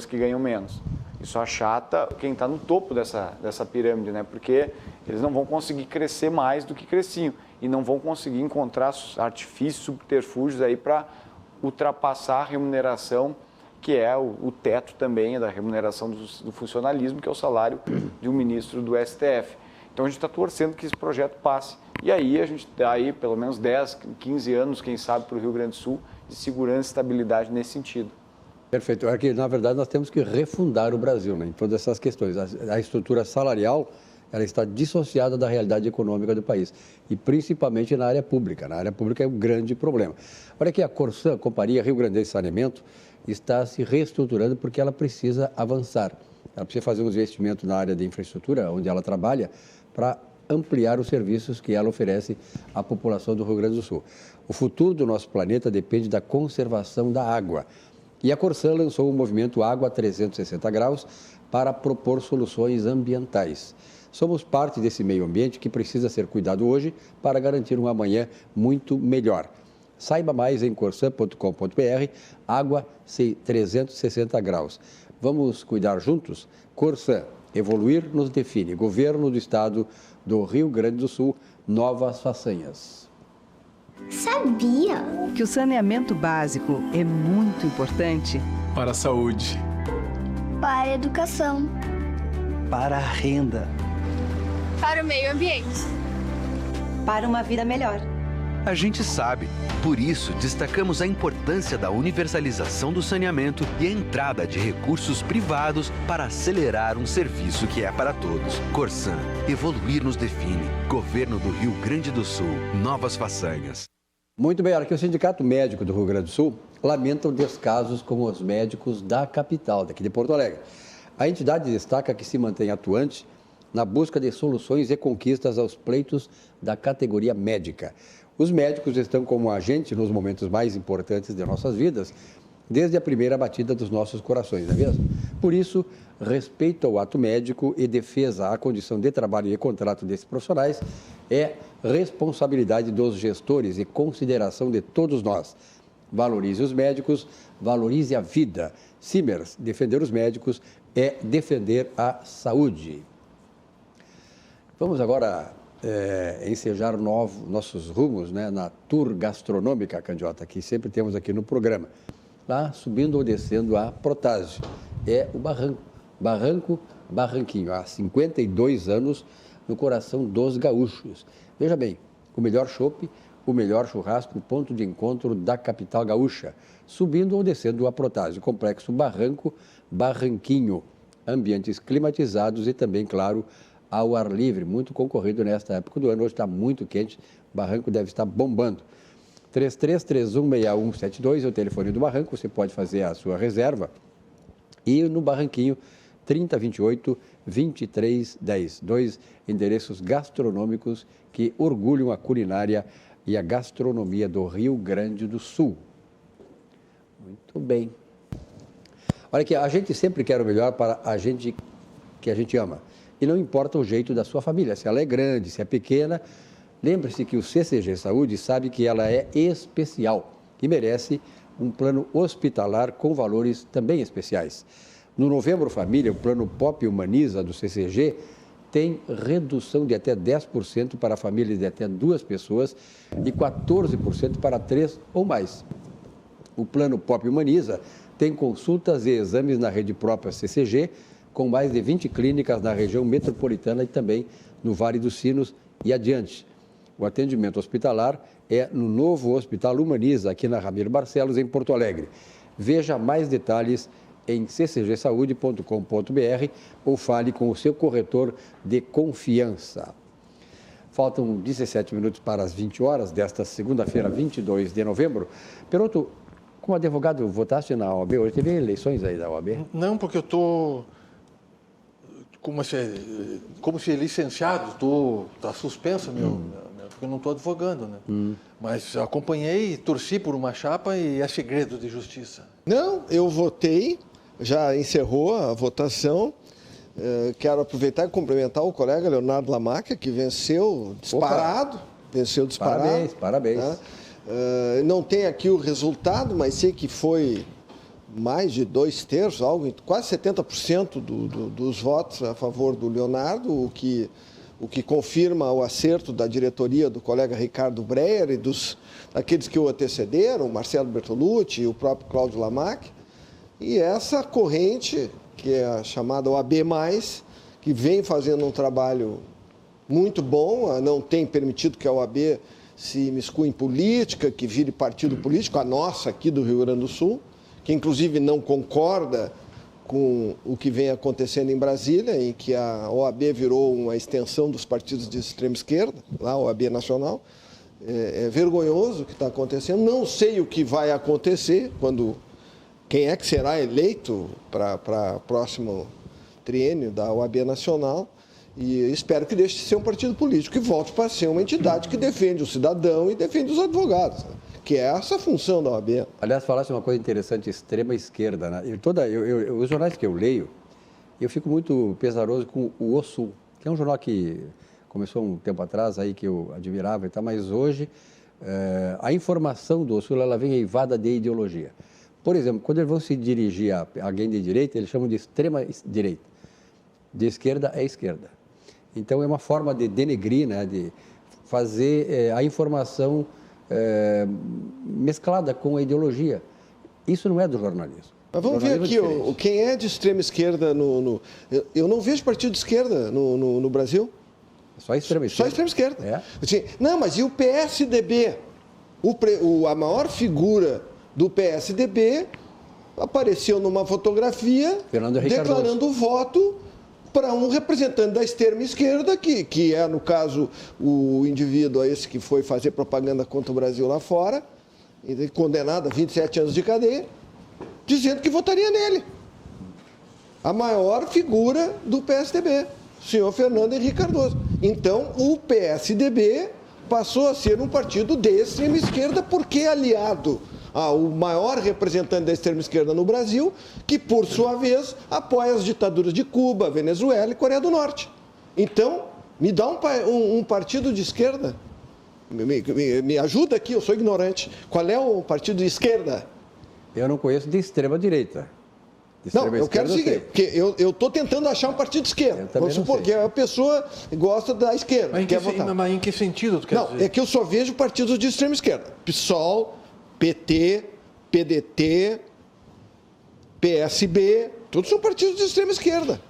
que ganham menos. Isso achata quem está no topo dessa pirâmide, né? Porque eles não vão conseguir crescer mais do que cresciam e não vão conseguir encontrar artifícios, subterfúgios aí para ultrapassar a remuneração, que é o teto também da remuneração do funcionalismo, que é o salário de um ministro do STF. Então a gente está torcendo que esse projeto passe. E aí a gente dá aí pelo menos 10, 15 anos, quem sabe, para o Rio Grande do Sul, de segurança e estabilidade nesse sentido. Perfeito. É que, na verdade, nós temos que refundar o Brasil, né, em todas essas questões. A estrutura salarial, ela está dissociada da realidade econômica do país, e principalmente na área pública. Na área pública é um grande problema. Olha que a Corsã, Companhia Rio Grandense de Saneamento, está se reestruturando porque ela precisa avançar. Ela precisa fazer um investimento na área de infraestrutura, onde ela trabalha, para ampliar os serviços que ela oferece à população do Rio Grande do Sul. O futuro do nosso planeta depende da conservação da água. E a Corsã lançou o movimento Água 360 Graus para propor soluções ambientais. Somos parte desse meio ambiente que precisa ser cuidado hoje para garantir um amanhã muito melhor. Saiba mais em corsã.com.br, Água 360 Graus. Vamos cuidar juntos? Corsã, evoluir nos define. Governo do Estado do Rio Grande do Sul, novas façanhas. Sabia que o saneamento básico é muito importante para a saúde, para a educação, para a renda, para o meio ambiente, para uma vida melhor. A gente sabe, por isso destacamos a importância da universalização do saneamento e a entrada de recursos privados para acelerar um serviço que é para todos. Corsã, evoluir nos define. Governo do Rio Grande do Sul, novas façanhas. Muito bem, olha que o Sindicato Médico do Rio Grande do Sul lamenta o descasos com os médicos da capital, daqui de Porto Alegre. A entidade destaca que se mantém atuante na busca de soluções e conquistas aos pleitos da categoria médica. Os médicos estão como agente nos momentos mais importantes de nossas vidas, desde a primeira batida dos nossos corações, não é mesmo? Por isso, respeito ao ato médico e defesa à condição de trabalho e contrato desses profissionais é responsabilidade dos gestores e consideração de todos nós. Valorize os médicos, valorize a vida. Simers, defender os médicos é defender a saúde. Vamos agora ensejar nossos rumos, né, na tour gastronômica, Candiota, que sempre temos aqui no programa. Lá, subindo ou descendo a Protásio, é o Barranquinho, há 52 anos, no coração dos gaúchos. Veja bem, o melhor chopp, o melhor churrasco, o ponto de encontro da capital gaúcha, subindo ou descendo a Protásio, complexo Barranquinho, ambientes climatizados e também, claro, ao ar livre, muito concorrido nesta época do ano. Hoje está muito quente, o Barranco deve estar bombando. 33316172 é o telefone do Barranco, você pode fazer a sua reserva. E no Barranquinho, 3028-2310, 2 endereços gastronômicos que orgulham a culinária e a gastronomia do Rio Grande do Sul. Muito bem. Olha aqui, a gente sempre quer o melhor para a gente que a gente ama. E não importa o jeito da sua família, se ela é grande, se é pequena. Lembre-se que o CCG Saúde sabe que ela é especial e merece um plano hospitalar com valores também especiais. No Novembro Família, o plano Pop Humaniza do CCG tem redução de até 10% para famílias de até 2 pessoas e 14% para 3 ou mais. O plano Pop Humaniza tem consultas e exames na rede própria CCG, com mais de 20 clínicas na região metropolitana e também no Vale dos Sinos e adiante. O atendimento hospitalar é no novo Hospital Humaniza, aqui na Ramiro Barcelos, em Porto Alegre. Veja mais detalhes em ccgsaude.com.br ou fale com o seu corretor de confiança. Faltam 17 minutos para as 20 horas desta segunda-feira, 22 de novembro. Peroto, como advogado, votaste na OAB? Hoje teve eleições aí da OAB? Não, porque eu estou... Como se licenciado, está suspenso porque eu não estou advogando, né? Mas acompanhei, torci por uma chapa e é segredo de justiça. Não, eu votei, já encerrou a votação. Quero aproveitar e cumprimentar o colega Leonardo Lamáquia, que venceu disparado. Opa. Venceu disparado. Parabéns. Né? Não tem aqui o resultado, mas sei que foi mais de 2/3, quase 70% dos votos a favor do Leonardo, o que confirma o acerto da diretoria do colega Ricardo Breyer e daqueles que o antecederam, Marcelo Bertolucci e o próprio Cláudio Lamáquia. E essa corrente, que é a chamada OAB+, que vem fazendo um trabalho muito bom, não tem permitido que a OAB se imiscua em política, que vire partido político, a nossa aqui do Rio Grande do Sul, que inclusive não concorda com o que vem acontecendo em Brasília, em que a OAB virou uma extensão dos partidos de extrema esquerda, lá a OAB Nacional. É vergonhoso o que está acontecendo. Não sei o que vai acontecer quem é que será eleito para o próximo triênio da OAB Nacional. E espero que deixe de ser um partido político e volte para ser uma entidade que defende o cidadão e defende os advogados, que é essa a função da OAB. Aliás, falasse uma coisa interessante, extrema esquerda, né? Os jornais que eu leio, eu fico muito pesaroso com o O Sul, que é um jornal que começou um tempo atrás, aí que eu admirava e tal, mas hoje a informação do O Sul, ela vem eivada de ideologia. Por exemplo, quando eles vão se dirigir a alguém de direita, eles chamam de extrema direita. De esquerda é esquerda. Então, é uma forma de denegrir, né? De fazer a informação mesclada com a ideologia. Isso não é do jornalismo. Mas vamos ver aqui, quem é de extrema esquerda eu não vejo partido de esquerda no Brasil. Só extrema esquerda? Só extrema esquerda. É? Assim, não, mas e o PSDB? A maior figura do PSDB apareceu numa fotografia declarando voto para um representante da extrema esquerda, que é, no caso, o indivíduo esse que foi fazer propaganda contra o Brasil lá fora, e condenado a 27 anos de cadeia, dizendo que votaria nele. A maior figura do PSDB, o senhor Fernando Henrique Cardoso. Então, o PSDB passou a ser um partido de extrema esquerda, porque é aliado ao maior representante da extrema esquerda no Brasil, que, por sua vez, apoia as ditaduras de Cuba, Venezuela e Coreia do Norte. Então, me dá um partido de esquerda. Me ajuda aqui, eu sou ignorante. Qual é o partido de esquerda? Eu não conheço de extrema direita. Não, eu quero dizer, porque eu estou tentando achar um partido de esquerda. Vamos supor que a pessoa gosta da esquerda, mas quer votar. Mas em que sentido tu quer dizer? É que eu só vejo partidos de extrema esquerda. PSOL, PT, PDT, PSB, todos são partidos de extrema esquerda.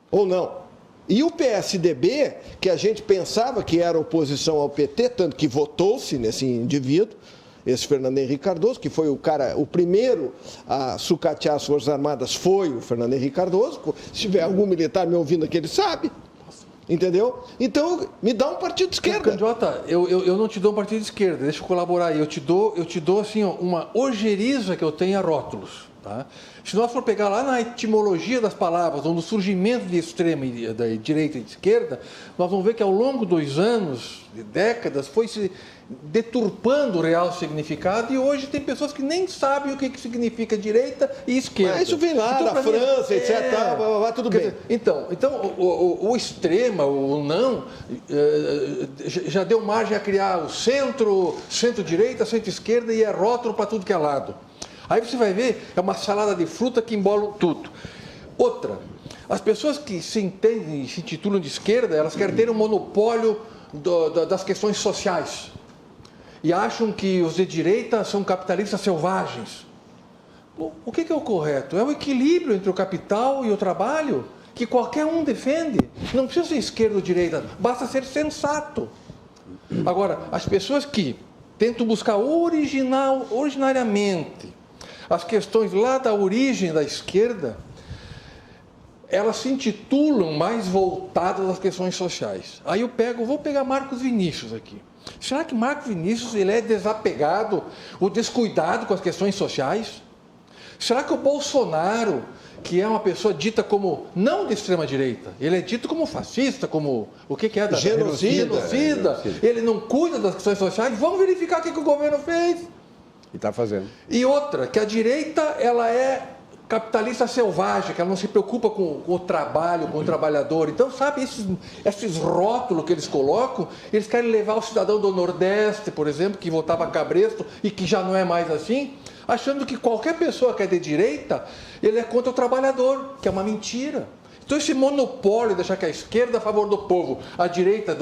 Ou não? E o PSDB, que a gente pensava que era oposição ao PT, tanto que votou-se nesse indivíduo, esse Fernando Henrique Cardoso, que foi o primeiro a sucatear as Forças Armadas, foi o Fernando Henrique Cardoso. Se tiver algum militar me ouvindo aqui, ele sabe. Entendeu? Então, me dá um partido de esquerda. Candiota, eu não te dou um partido de esquerda, deixa eu colaborar aí. Eu te dou assim, uma ojeriza que eu tenho a rótulos. Tá? Se nós for pegar lá na etimologia das palavras, onde o surgimento de extrema e da direita e de esquerda, nós vamos ver que ao longo dos anos, de décadas, foi se deturpando o real significado e hoje tem pessoas que nem sabem o que significa direita e esquerda. Mas isso vem lá então, da França, etc. Tudo bem. Dizer, então o extrema, o não, já deu margem a criar o centro-direita, centro-esquerda e é rótulo para tudo que é lado. Aí você vai ver, é uma salada de fruta que embola tudo. Outra, as pessoas que se entendem e se intitulam de esquerda, elas querem ter um monopólio das questões sociais. E acham que os de direita são capitalistas selvagens. O que é o correto? É o equilíbrio entre o capital e o trabalho, que qualquer um defende. Não precisa ser esquerda ou direita, basta ser sensato. Agora, as pessoas que tentam buscar originariamente as questões lá da origem da esquerda, elas se intitulam mais voltadas às questões sociais. Aí vou pegar Marcos Vinícius aqui. Será que Marcos Vinícius ele é desapegado ou descuidado com as questões sociais? Será que o Bolsonaro, que é uma pessoa dita como não de extrema direita, ele é dito como fascista, como o que é? Genocida. Ele não cuida das questões sociais? Vamos verificar o que o governo fez. E está fazendo. E outra, que a direita ela é capitalista selvagem, que ela não se preocupa com o trabalho, com o trabalhador. Então, sabe, esses rótulos que eles colocam, eles querem levar o cidadão do Nordeste, por exemplo, que votava cabresto e que já não é mais assim, achando que qualquer pessoa que é de direita, ele é contra o trabalhador, que é uma mentira. Então, esse monopólio de achar que a esquerda é a favor do povo, a direita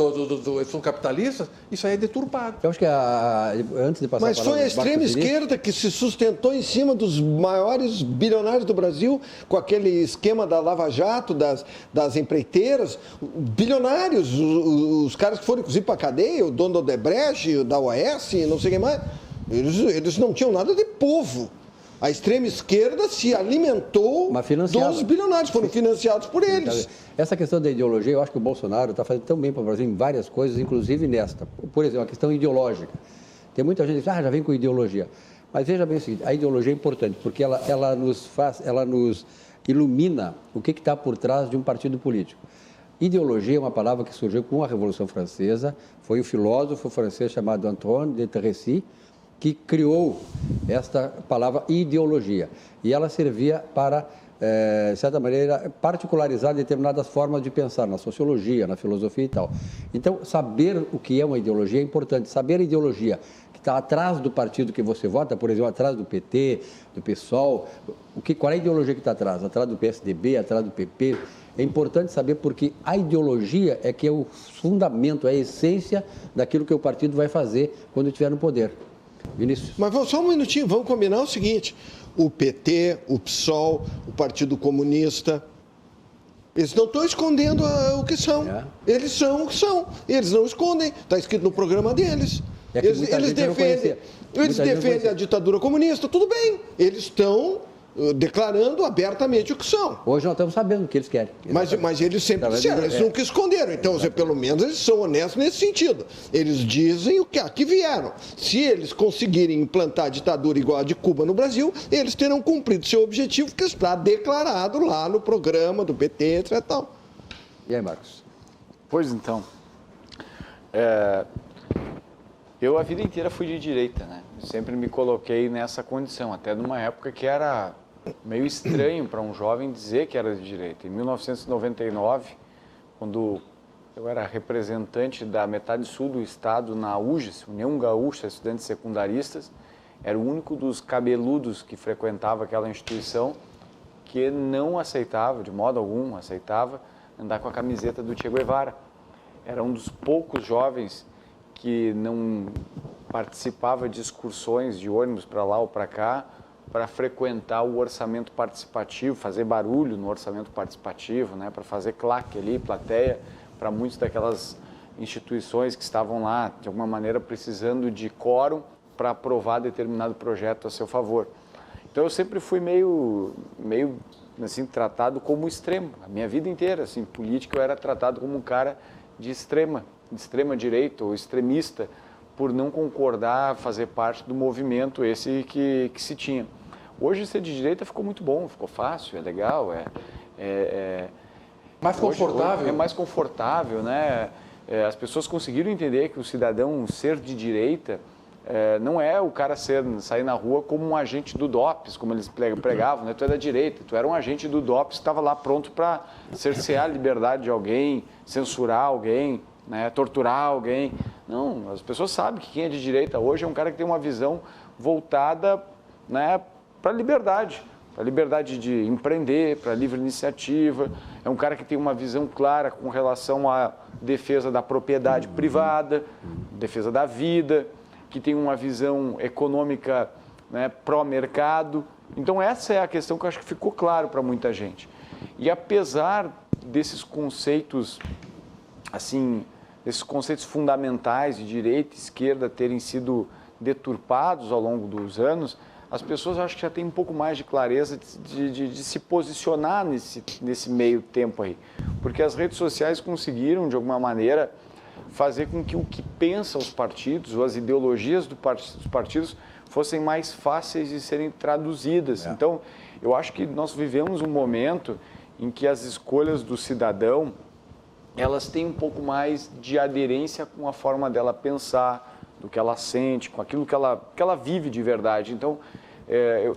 são capitalistas, isso aí é deturpado. Eu acho que antes de passar Mas foi a extrema esquerda que se sustentou em cima dos maiores bilionários do Brasil, com aquele esquema da Lava Jato, das empreiteiras, bilionários, os caras que foram inclusive para a cadeia, o dono do Odebrecht, o da OAS, não sei quem mais, eles não tinham nada de povo. A extrema esquerda se alimentou dos bilionários, foram financiados por eles. Essa questão da ideologia, eu acho que o Bolsonaro está fazendo tão bem para o Brasil em várias coisas, inclusive nesta. Por exemplo, a questão ideológica. Tem muita gente que diz, já vem com ideologia. Mas veja bem o seguinte, a ideologia é importante, porque ela nos ilumina o que está por trás de um partido político. Ideologia é uma palavra que surgiu com a Revolução Francesa, foi um filósofo francês chamado Antoine de Trécy, que criou esta palavra ideologia. E ela servia para, de certa maneira, particularizar determinadas formas de pensar na sociologia, na filosofia e tal. Então, saber o que é uma ideologia é importante. Saber a ideologia que está atrás do partido que você vota, por exemplo, atrás do PT, do PSOL, qual é a ideologia que está atrás? Atrás do PSDB, atrás do PP. É importante saber porque a ideologia é que é o fundamento, é a essência daquilo que o partido vai fazer quando estiver no poder. Vinícius. Mas só um minutinho, vamos combinar o seguinte, o PT, o PSOL, o Partido Comunista, eles não estão escondendo o que são. Eles são o que são. Eles não escondem, está escrito no programa deles. Eles defendem a ditadura comunista, tudo bem. Eles estão declarando abertamente o que são. Hoje nós estamos sabendo o que eles querem. Mas eles sempre disseram, eles nunca esconderam. Então, pelo menos eles são honestos nesse sentido. Eles dizem o que aqui vieram. Se eles conseguirem implantar a ditadura igual a de Cuba no Brasil, eles terão cumprido seu objetivo, que está declarado lá no programa do PT, etc. E aí, Marcos? Pois então, eu a vida inteira fui de direita, né? Sempre me coloquei nessa condição, até numa época que era meio estranho para um jovem dizer que era de direita. Em 1999, quando eu era representante da metade sul do estado na UGES, União Gaúcha de Estudantes Secundaristas, era o único dos cabeludos que frequentava aquela instituição que não aceitava, de modo algum, aceitava andar com a camiseta do Che Guevara. Era um dos poucos jovens que não participava de excursões de ônibus para lá ou para cá, para frequentar o orçamento participativo, fazer barulho no orçamento participativo, né, para fazer claque ali, plateia, para muitas daquelas instituições que estavam lá, de alguma maneira, precisando de quórum para aprovar determinado projeto a seu favor. Então, eu sempre fui meio assim, tratado como extremo. A minha vida inteira, assim, política, eu era tratado como um cara de extrema direita ou extremista, por não concordar, fazer parte do movimento esse que se tinha. Hoje ser de direita ficou muito bom, ficou fácil, é legal, mais confortável. É mais confortável, né? As pessoas conseguiram entender que o cidadão ser de direita não é o cara sair na rua como um agente do DOPS, como eles pregavam, né? Tu é da direita, tu era um agente do DOPS que estava lá pronto para cercear a liberdade de alguém, censurar alguém, né? Torturar alguém. Não, as pessoas sabem que quem é de direita hoje é um cara que tem uma visão voltada, né, para a liberdade de empreender, para a livre iniciativa. É um cara que tem uma visão clara com relação à defesa da propriedade privada, defesa da vida, que tem uma visão econômica, né, pró-mercado. Então essa é a questão que eu acho que ficou claro para muita gente. E apesar desses conceitos, assim, esses conceitos fundamentais de direita e esquerda terem sido deturpados ao longo dos anos, as pessoas acho que já têm um pouco mais de clareza de se posicionar nesse meio tempo aí. Porque as redes sociais conseguiram, de alguma maneira, fazer com que o que pensam os partidos, ou as ideologias dos partidos, fossem mais fáceis de serem traduzidas. Então, eu acho que nós vivemos um momento em que as escolhas do cidadão, elas têm um pouco mais de aderência com a forma dela pensar, do que ela sente, com aquilo que ela vive de verdade. Então,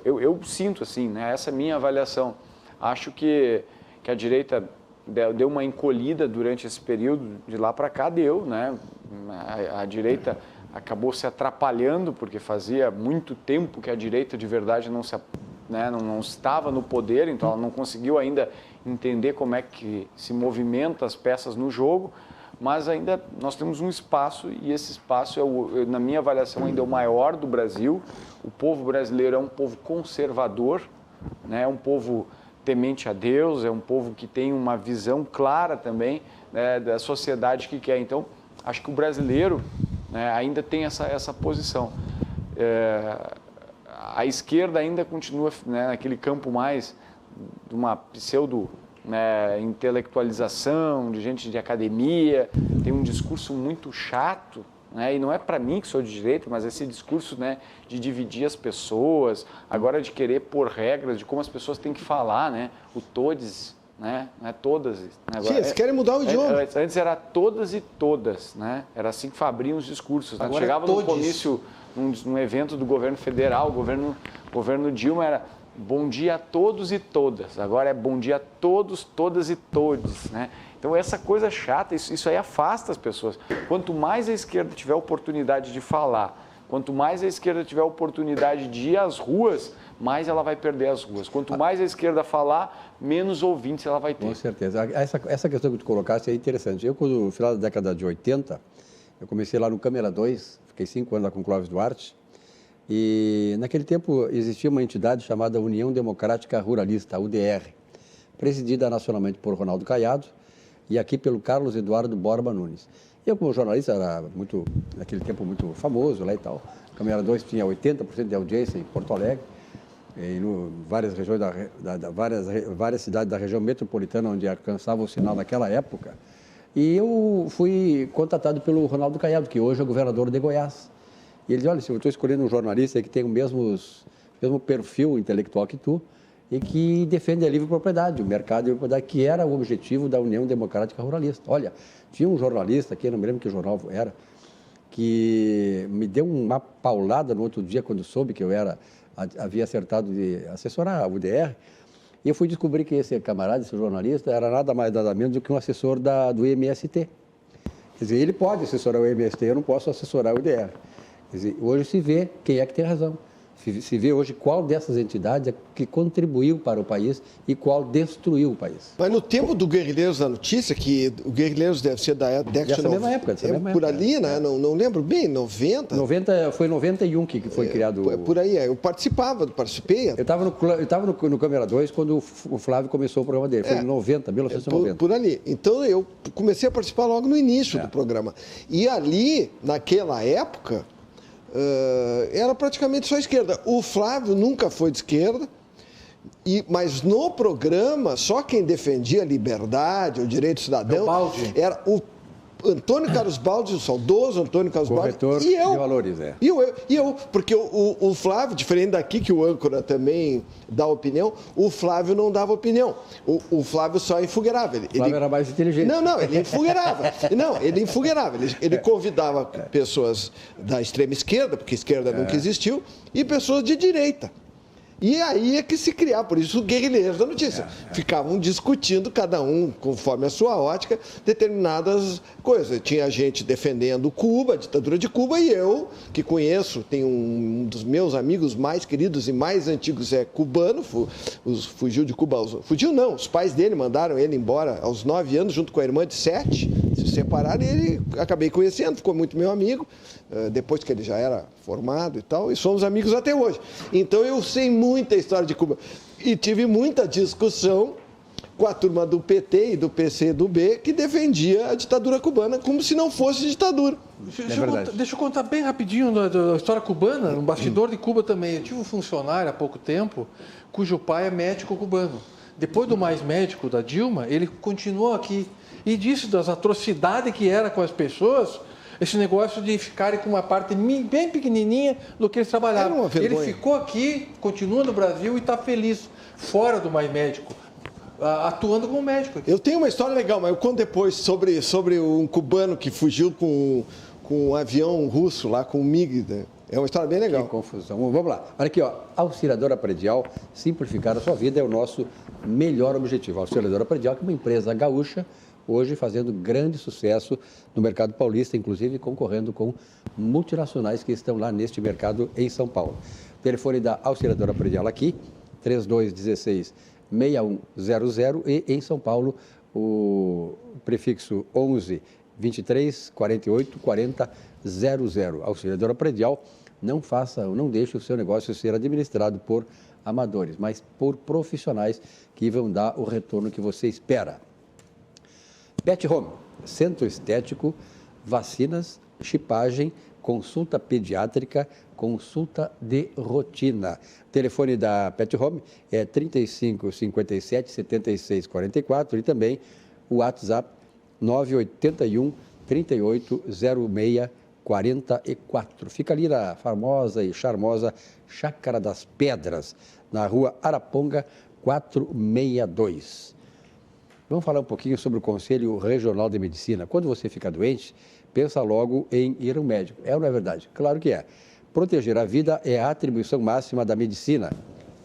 eu sinto assim, né, essa é a minha avaliação. Acho que a direita deu uma encolhida durante esse período, de lá para cá deu, né? A direita acabou se atrapalhando, porque fazia muito tempo que a direita de verdade não estava no poder, então ela não conseguiu ainda entender como é que se movimenta as peças no jogo, mas ainda nós temos um espaço, e esse espaço, na minha avaliação, ainda é o maior do Brasil. O povo brasileiro é um povo conservador, né? É um povo temente a Deus, é um povo que tem uma visão clara também, né, da sociedade que quer. Então, acho que o brasileiro, né, ainda tem essa posição. A esquerda ainda continua, né, naquele campo mais de uma pseudo, né, intelectualização, de gente de academia, tem um discurso muito chato, né, e não é para mim que sou de direita, mas esse discurso, né, de dividir as pessoas, agora de querer pôr regras de como as pessoas têm que falar, né, o todes, né, não é todas. Né, agora, sim, eles querem mudar o idioma. Antes era todas e todas, né, era assim que fabriam os discursos. Né? Chegava num comício, num evento do governo federal, governo Dilma era bom dia a todos e todas, agora é bom dia a todos, todas e todes, né? Então essa coisa chata, isso aí afasta as pessoas. Quanto mais a esquerda tiver oportunidade de falar, quanto mais a esquerda tiver oportunidade de ir às ruas, mais ela vai perder as ruas. Quanto mais a esquerda falar, menos ouvintes ela vai ter. Com certeza. Essa questão que tu colocaste é interessante. Eu, no final da década de 80, eu comecei lá no Câmara 2, fiquei 5 anos lá com o Clóvis Duarte, e naquele tempo existia uma entidade chamada União Democrática Ruralista, a UDR, presidida nacionalmente por Ronaldo Caiado e aqui pelo Carlos Eduardo Borba Nunes. Eu, como jornalista, era naquele tempo muito famoso lá e tal. O Câmara 2 tinha 80% de audiência em Porto Alegre, em várias regiões, várias cidades da região metropolitana onde alcançava o sinal naquela época. E eu fui contatado pelo Ronaldo Caiado, que hoje é governador de Goiás. E ele disse, olha, eu estou escolhendo um jornalista que tem o mesmo perfil intelectual que tu e que defende a livre propriedade, o mercado de livre propriedade, que era o objetivo da União Democrática Ruralista. Olha, tinha um jornalista aqui, não me lembro que jornal era, que me deu uma paulada no outro dia quando soube que eu havia acertado de assessorar a UDR, e eu fui descobrir que esse camarada, esse jornalista, era nada mais, nada menos do que um assessor do MST. Quer dizer, ele pode assessorar o MST, eu não posso assessorar o UDR. Quer dizer, hoje se vê quem é que tem razão. Se vê hoje qual dessas entidades é que contribuiu para o país e qual destruiu o país. Mas no tempo do Guerrilheiros da Notícia, que o Guerrilheiros deve ser da década de 90. Mesma época. Por ali, né? Não lembro bem, 90? Foi em 91 que foi criado. Por aí, eu participei. Eu estava no Câmara 2 quando o Flávio começou o programa dele, foi em 1990. Por ali. Então eu comecei a participar logo no início do programa. E ali, naquela época, era praticamente só esquerda. O Flávio nunca foi de esquerda Mas no programa, só quem defendia a liberdade, o direito cidadão, era o Antônio Carlos Baldi, o saudoso Antônio Carlos Baldi, e eu. De valores, E eu, porque o Flávio, diferente daqui que o âncora também dá opinião, o Flávio não dava opinião. O Flávio só enfogueirava. O Flávio era mais inteligente. Não, ele enfogueirava. Ele convidava pessoas da extrema esquerda, porque a esquerda nunca existiu, e pessoas de direita. E aí é que se criava, por isso, guerrilheiros da notícia. Ficavam discutindo, cada um, conforme a sua ótica, determinadas coisas. Tinha gente defendendo Cuba, a ditadura de Cuba, e eu, que conheço, tenho um dos meus amigos mais queridos e mais antigos, é cubano, fugiu de Cuba. Fugiu não, os pais dele mandaram ele embora aos 9 anos, junto com a irmã de 7, se separaram, e ele acabei conhecendo, ficou muito meu amigo, depois que ele já era formado e tal, e somos amigos até hoje. Então eu sei muita história de Cuba e tive muita discussão com a turma do PT e do PCdoB que defendia a ditadura cubana como se não fosse ditadura. Deixa eu contar bem rapidinho da história cubana, no bastidor de Cuba também. Eu tive um funcionário há pouco tempo cujo pai é médico cubano. Depois do Mais Médico da Dilma, ele continuou aqui e disse das atrocidades que era com as pessoas, esse negócio de ficarem com uma parte bem pequenininha do que eles trabalhavam. Ele ficou aqui, continua no Brasil e está feliz, fora do Mais Médico, atuando como médico aqui. Eu tenho uma história legal, mas eu conto depois sobre um cubano que fugiu com um avião russo lá, com o MiG, né? É uma história bem legal. Que confusão. Vamos lá. Olha aqui, ó. Auxiliadora Predial, simplificar a sua vida é o nosso melhor objetivo. A Auxiliadora Predial, que é uma empresa gaúcha, hoje fazendo grande sucesso no mercado paulista, inclusive concorrendo com multinacionais que estão lá neste mercado em São Paulo. O telefone da Auxiliadora Predial aqui, 3216-6100, e em São Paulo o prefixo 11 23 48 40 00. Auxiliadora Predial, não deixe o seu negócio ser administrado por amadores, mas por profissionais que vão dar o retorno que você espera. Pet Home, centro estético, vacinas, chipagem, consulta pediátrica, consulta de rotina. O telefone da Pet Home é 35 57 76 44 e também o WhatsApp 981 38 06 44. Fica ali na famosa e charmosa Chácara das Pedras, na rua Araponga 462. Vamos falar um pouquinho sobre o Conselho Regional de Medicina. Quando você fica doente, pensa logo em ir ao médico. É ou não é verdade? Claro que é. Proteger a vida é a atribuição máxima da medicina.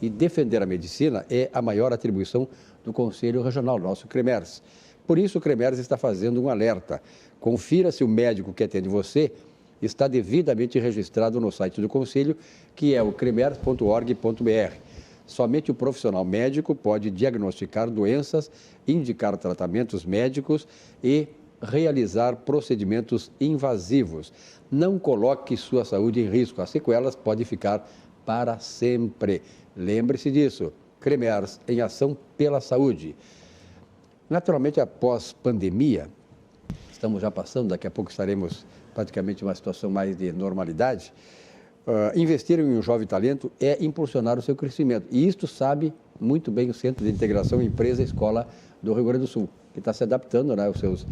E defender a medicina é a maior atribuição do Conselho Regional, nosso CREMERS. Por isso, o CREMERS está fazendo um alerta. Confira se o médico que atende você está devidamente registrado no site do Conselho, que é o cremers.org.br. Somente o profissional médico pode diagnosticar doenças, indicar tratamentos médicos e realizar procedimentos invasivos. Não coloque sua saúde em risco. As sequelas podem ficar para sempre. Lembre-se disso. CREMERS, em ação pela saúde. Naturalmente, após pandemia, estamos já passando, daqui a pouco estaremos praticamente em uma situação mais de normalidade. Investir em um jovem talento é impulsionar o seu crescimento. E isto sabe muito bem o Centro de Integração Empresa-Escola do Rio Grande do Sul, que está se adaptando, né, aos seus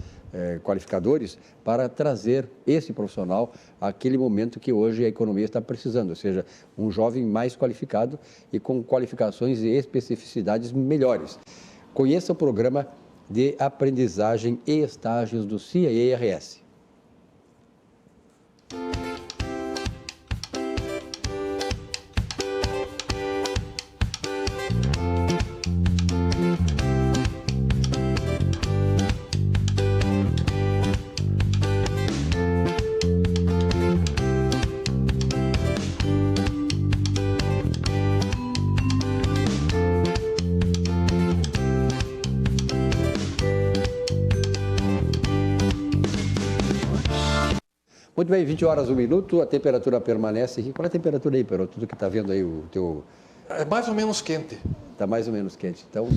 qualificadores para trazer esse profissional àquele momento que hoje a economia está precisando, ou seja, um jovem mais qualificado e com qualificações e especificidades melhores. Conheça o programa de aprendizagem e estágios do CIERS. Muito bem, 20 horas, 1 minuto, a temperatura permanece aqui. Qual é a temperatura aí, Perô? Tudo que está vendo aí o teu... É mais ou menos quente. Está mais ou menos quente, então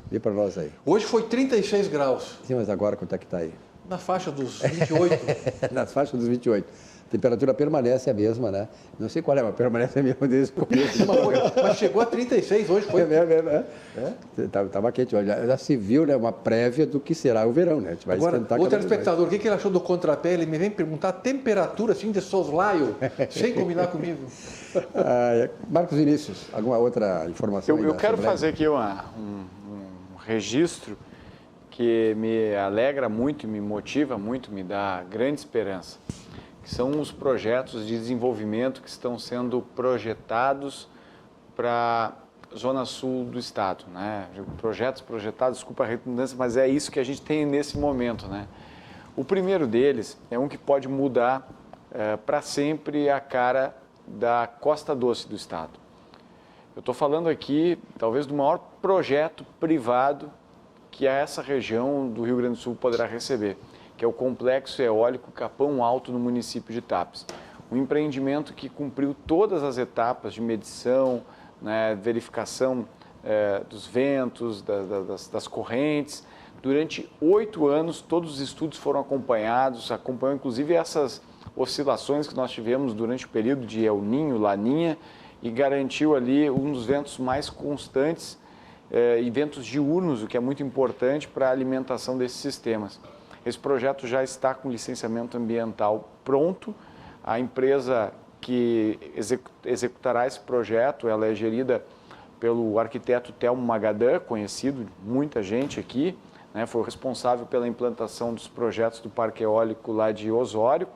vê para nós aí. Hoje foi 36 graus. Sim, mas agora quanto é que está aí? Na faixa dos 28. Nas faixas dos 28. A temperatura permanece a mesma, né? Não sei qual é, mas permanece a mesma desde o começo. Mas chegou a 36 hoje, foi? Estava quente. Já se viu, né, uma prévia do que será o verão, né? A gente vai esquentar. O telespectador, o que ele achou do contrapé? Ele me vem perguntar a temperatura, assim, de soslaio, sem combinar comigo. Marcos Vinícius, alguma outra informação? Eu quero fazer aqui um registro que me alegra muito, me motiva muito, me dá grande esperança, que são os projetos de desenvolvimento que estão sendo projetados para a zona sul do estado, né? Projetos projetados, desculpa a redundância, mas é isso que a gente tem nesse momento, né? O primeiro deles é um que pode mudar para sempre a cara da Costa Doce do estado. Eu estou falando aqui, talvez, do maior projeto privado que essa região do Rio Grande do Sul poderá receber, que é o Complexo Eólico Capão Alto, no município de Tapes. Um empreendimento que cumpriu todas as etapas de medição, né, verificação dos ventos, das correntes. Durante 8 anos, todos os estudos foram acompanhou inclusive essas oscilações que nós tivemos durante o período de El Niño, Laninha, e garantiu ali um dos ventos mais constantes e ventos diurnos, o que é muito importante para a alimentação desses sistemas. Esse projeto já está com licenciamento ambiental pronto. A empresa que executará esse projeto, ela é gerida pelo arquiteto Telmo Magadan, conhecido de muita gente aqui, né? Foi o responsável pela implantação dos projetos do Parque Eólico lá de Osório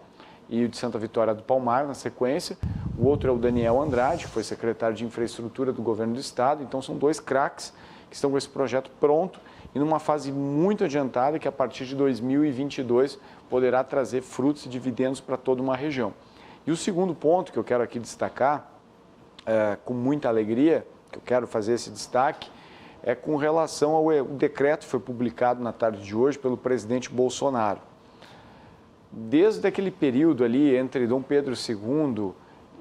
e de Santa Vitória do Palmar, na sequência. O outro é o Daniel Andrade, que foi secretário de Infraestrutura do Governo do Estado. Então, são 2 craques que estão com esse projeto pronto e numa fase muito adiantada, que a partir de 2022 poderá trazer frutos e dividendos para toda uma região. E o segundo ponto que eu quero aqui destacar, com muita alegria, que eu quero fazer esse destaque, é com relação ao decreto que foi publicado na tarde de hoje pelo presidente Bolsonaro. Desde aquele período ali, entre Dom Pedro II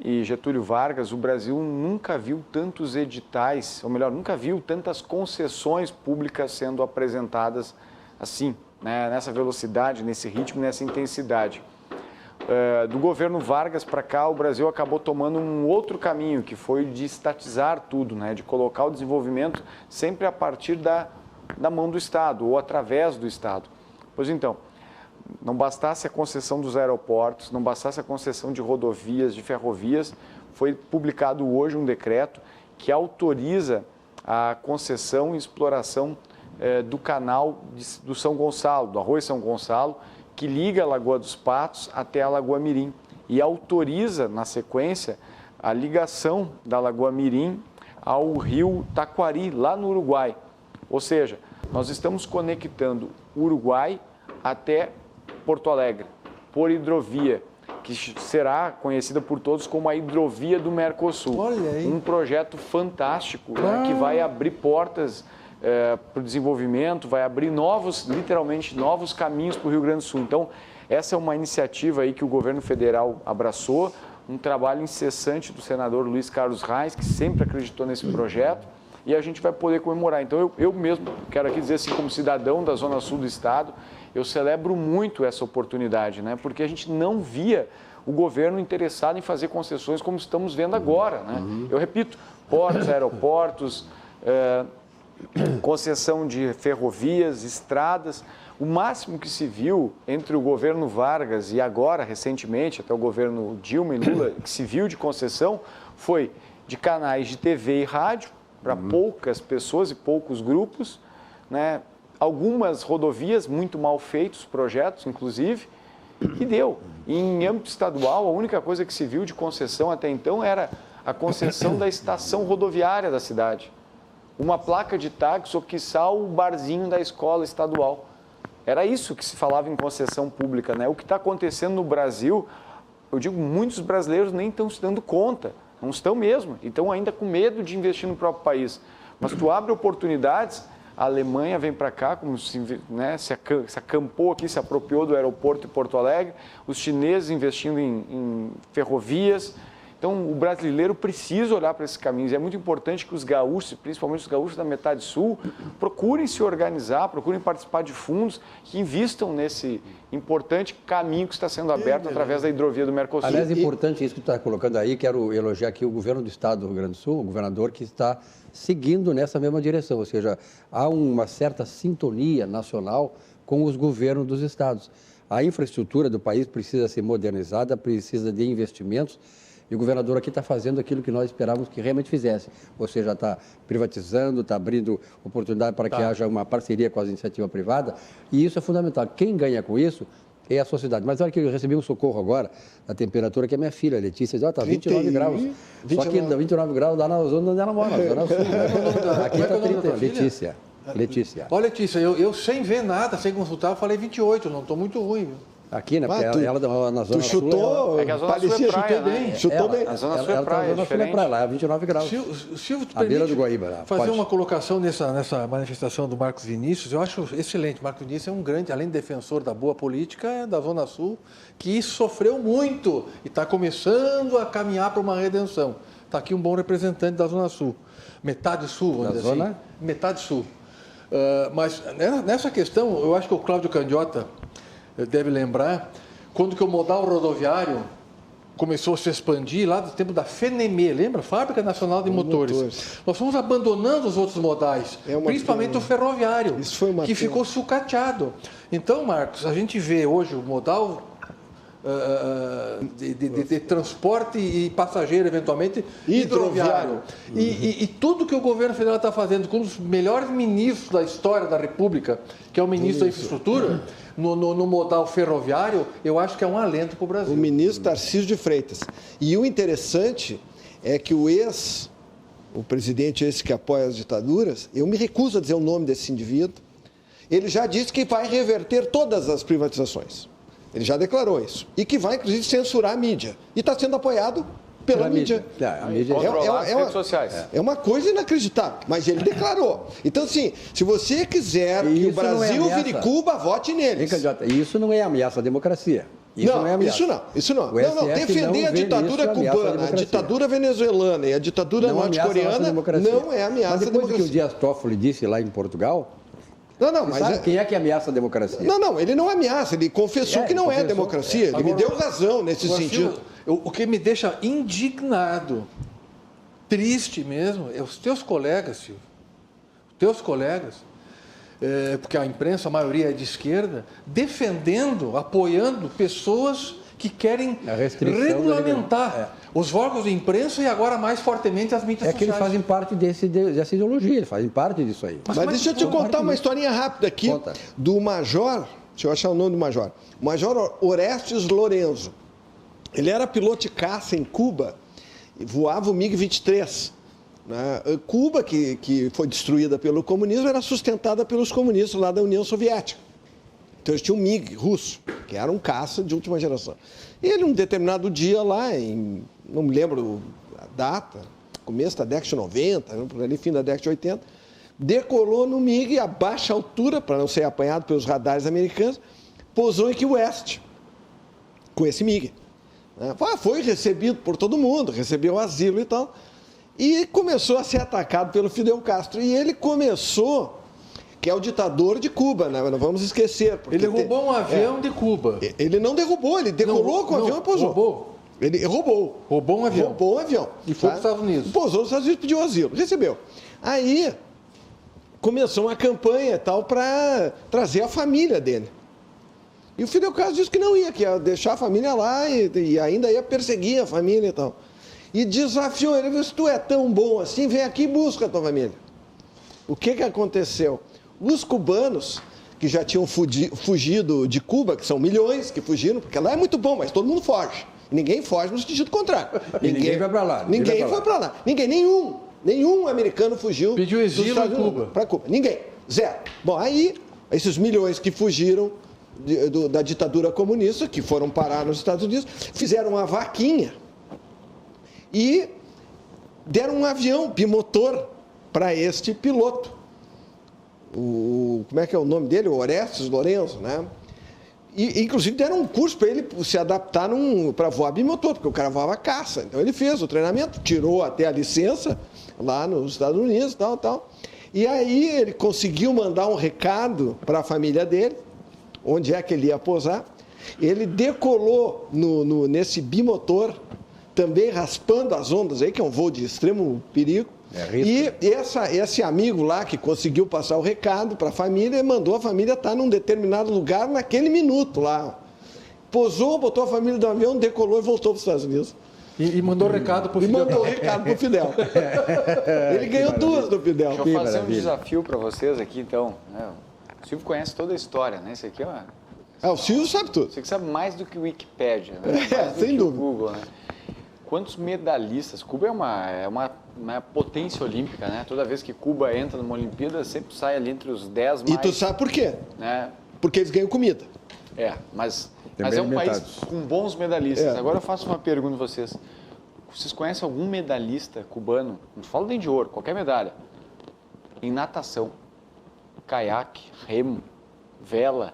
e Getúlio Vargas, o Brasil nunca viu tantos editais, ou melhor, nunca viu tantas concessões públicas sendo apresentadas assim, né, nessa velocidade, nesse ritmo, nessa intensidade. Do governo Vargas para cá, o Brasil acabou tomando um outro caminho, que foi de estatizar tudo, né, de colocar o desenvolvimento sempre a partir da mão do Estado ou através do Estado. Pois então, não bastasse a concessão dos aeroportos, não bastasse a concessão de rodovias, de ferrovias, foi publicado hoje um decreto que autoriza a concessão e exploração do canal do São Gonçalo, do Arroio São Gonçalo, que liga a Lagoa dos Patos até a Lagoa Mirim e autoriza, na sequência, a ligação da Lagoa Mirim ao rio Taquari, lá no Uruguai. Ou seja, nós estamos conectando o Uruguai até Porto Alegre, por hidrovia, que será conhecida por todos como a hidrovia do Mercosul. Olha aí. Um projeto fantástico, né, que vai abrir portas para o desenvolvimento, vai abrir literalmente novos caminhos para o Rio Grande do Sul. Então, essa é uma iniciativa aí que o governo federal abraçou, um trabalho incessante do senador Luiz Carlos Reis, que sempre acreditou nesse projeto, e a gente vai poder comemorar. Então, eu mesmo quero aqui dizer assim, como cidadão da Zona Sul do Estado, eu celebro muito essa oportunidade, né? Porque a gente não via o governo interessado em fazer concessões como estamos vendo agora, né? Eu repito, portos, aeroportos, concessão de ferrovias, estradas. O máximo que se viu entre o governo Vargas e agora, recentemente, até o governo Dilma e Lula, que se viu de concessão, foi de canais de TV e rádio para poucas pessoas e poucos grupos, né? Algumas rodovias, muito mal feitos, projetos, inclusive, e deu. E em âmbito estadual, a única coisa que se viu de concessão até então era a concessão da estação rodoviária da cidade. Uma placa de táxi ou, quiçá, o barzinho da escola estadual. Era isso que se falava em concessão pública, né? O que está acontecendo no Brasil, eu digo, muitos brasileiros nem estão se dando conta, não estão mesmo, e estão ainda com medo de investir no próprio país. Mas tu abre oportunidades, a Alemanha vem para cá, como se acampou aqui, se apropriou do aeroporto de Porto Alegre, os chineses investindo em ferrovias, Então, o brasileiro precisa olhar para esses caminhos. E é muito importante que os gaúchos, principalmente os gaúchos da metade sul, procurem se organizar, procurem participar de fundos que invistam nesse importante caminho que está sendo aberto através da hidrovia do Mercosul. Aliás, é importante isso que tu está colocando aí. Quero elogiar aqui o governo do estado do Rio Grande do Sul, o governador que está seguindo nessa mesma direção. Ou seja, há uma certa sintonia nacional com os governos dos estados. A infraestrutura do país precisa ser modernizada, precisa de investimentos. E o governador aqui está fazendo aquilo que nós esperávamos que realmente fizesse. Ou seja, está privatizando, está abrindo oportunidade para que haja uma parceria com a iniciativa privada. E isso é fundamental. Quem ganha com isso é a sociedade. Mas olha que eu recebi um socorro agora, da temperatura que a minha filha, a Letícia, está 29 graus. 29. Só que 29 graus lá na zona onde ela mora, na zona sul. Né? Aqui está 30, Letícia. Olha, Letícia, eu sem ver nada, sem consultar, eu falei 28, não estou muito ruim, viu? Aqui, né? Ela na zona sul. Tu chutou, é que a zona sul é praia, bem. Né? Chutou bem. A zona sul é praia, lá é 29 graus. Silvio, tu à beira do Guaíba. Lá. Fazer uma colocação nessa manifestação do Marcos Vinícius, eu acho excelente. Marcos Vinícius é um grande, além de defensor da boa política, é da Zona Sul, que sofreu muito e está começando a caminhar para uma redenção. Está aqui um bom representante da Zona Sul. Metade sul, vamos dizer assim. Metade sul. Mas nessa questão, eu acho que o Cláudio Candiota deve lembrar, quando que o modal rodoviário começou a se expandir, lá do tempo da FENEME, lembra? Fábrica Nacional de Motores. Nós fomos abandonando os outros modais, principalmente o ferroviário, que ficou sucateado. Então, Marcos, a gente vê hoje o modal de transporte e passageiro, eventualmente, hidroviário. E tudo que o governo federal está fazendo com os melhores ministros da história da República, que é o ministro da Infraestrutura, no modal ferroviário, eu acho que é um alento para o Brasil. O ministro Tarcísio de Freitas. E o interessante é que o presidente esse que apoia as ditaduras, eu me recuso a dizer o nome desse indivíduo, ele já disse que vai reverter todas as privatizações. Ele já declarou isso. E que vai, inclusive, censurar a mídia. E está sendo apoiado pela mídia. A mídia controlar as redes sociais. É uma coisa inacreditável, mas ele declarou. Então, assim, se você quiser que o Brasil vire Cuba, vote neles. Isso não é ameaça à democracia. Isso não é ameaça. Isso não. Não, defender a ditadura cubana, a ditadura venezuelana e a ditadura norte-coreana não é ameaça à democracia. Mas depois que o Dias Toffoli disse lá em Portugal... mas sabe quem é que ameaça a democracia? Não, ele não ameaça, ele confessou que não é democracia. Ele me deu razão nesse sentido. O que me deixa indignado, triste mesmo, é os teus colegas, Silvio. Teus colegas, porque a imprensa, a maioria é de esquerda, defendendo, apoiando pessoas que querem regulamentar os órgãos de imprensa e agora mais fortemente as mídias sociais. Que eles fazem parte dessa ideologia, eles fazem parte disso aí. Mas deixa eu te contar uma historinha rápida aqui do major, deixa eu achar o nome do major, o major Orestes Lorenzo. Ele era piloto de caça em Cuba e voava o MiG-23. Cuba, que foi destruída pelo comunismo, era sustentada pelos comunistas lá da União Soviética. Então eles tinham um MiG russo, que era um caça de última geração. E ele, um determinado dia lá, não me lembro a data, começo da década de 90, por ali, fim da década de 80, decolou no MiG a baixa altura, para não ser apanhado pelos radares americanos, pousou em Key West, com esse MiG. Foi recebido por todo mundo, recebeu asilo e tal, e começou a ser atacado pelo Fidel Castro. E ele começou... que é o ditador de Cuba, né? Não vamos esquecer. Ele roubou um avião de Cuba. Ele não derrubou, ele decolou com o avião e pousou. Roubou? Ele roubou. Roubou um avião? Roubou um avião. E foi para os Estados Unidos? Pousou nos Estados Unidos, pediu asilo, recebeu. Aí começou uma campanha e tal para trazer a família dele. E o Fidel Castro disse que não ia, que ia deixar a família lá e ainda ia perseguir a família e tal. E desafiou ele, disse, se tu é tão bom assim, vem aqui e busca a tua família. O que aconteceu? Os cubanos, que já tinham fugido de Cuba, que são milhões que fugiram, porque lá é muito bom, mas todo mundo foge. Ninguém foge no sentido contrário. Ninguém vai para lá. Ninguém foi para lá. Nenhum americano fugiu. Pediu exílio em Cuba. Para Cuba. Ninguém. Zero. Bom, aí, esses milhões que fugiram da ditadura comunista, que foram parar nos Estados Unidos, fizeram uma vaquinha e deram um avião bimotor para este piloto. Como é que é o nome dele? O Orestes Lorenzo, né? E, inclusive, deram um curso para ele se adaptar para voar bimotor, porque o cara voava caça. Então, ele fez o treinamento, tirou até a licença lá nos Estados Unidos, tal. E aí, ele conseguiu mandar um recado para a família dele, onde é que ele ia pousar. Ele decolou nesse bimotor, também raspando as ondas, aí, que é um voo de extremo perigo. E esse amigo lá que conseguiu passar o recado para a família, mandou a família estar num determinado lugar naquele minuto lá. Pousou, botou a família do avião, decolou e voltou para os Estados Unidos. E mandou recado para o Fidel. E mandou recado para o Fidel. Ele ganhou duas do Fidel. Deixa eu fazer um desafio para vocês aqui, então. O Silvio conhece toda a história, né? Isso aqui o Silvio sabe tudo. Você que sabe mais do que o Wikipédia, né? Mais do sem que dúvida. O Google, né? Quantos medalhistas? Cuba é uma potência olímpica, né? Toda vez que Cuba entra numa Olimpíada, sempre sai ali entre os 10 mais... E tu sabe por quê? Né? Porque eles ganham comida. Mas é um país com bons medalhistas. Agora eu faço uma pergunta a vocês. Vocês conhecem algum medalhista cubano, não falo nem de ouro, qualquer medalha, em natação, caiaque, remo, vela?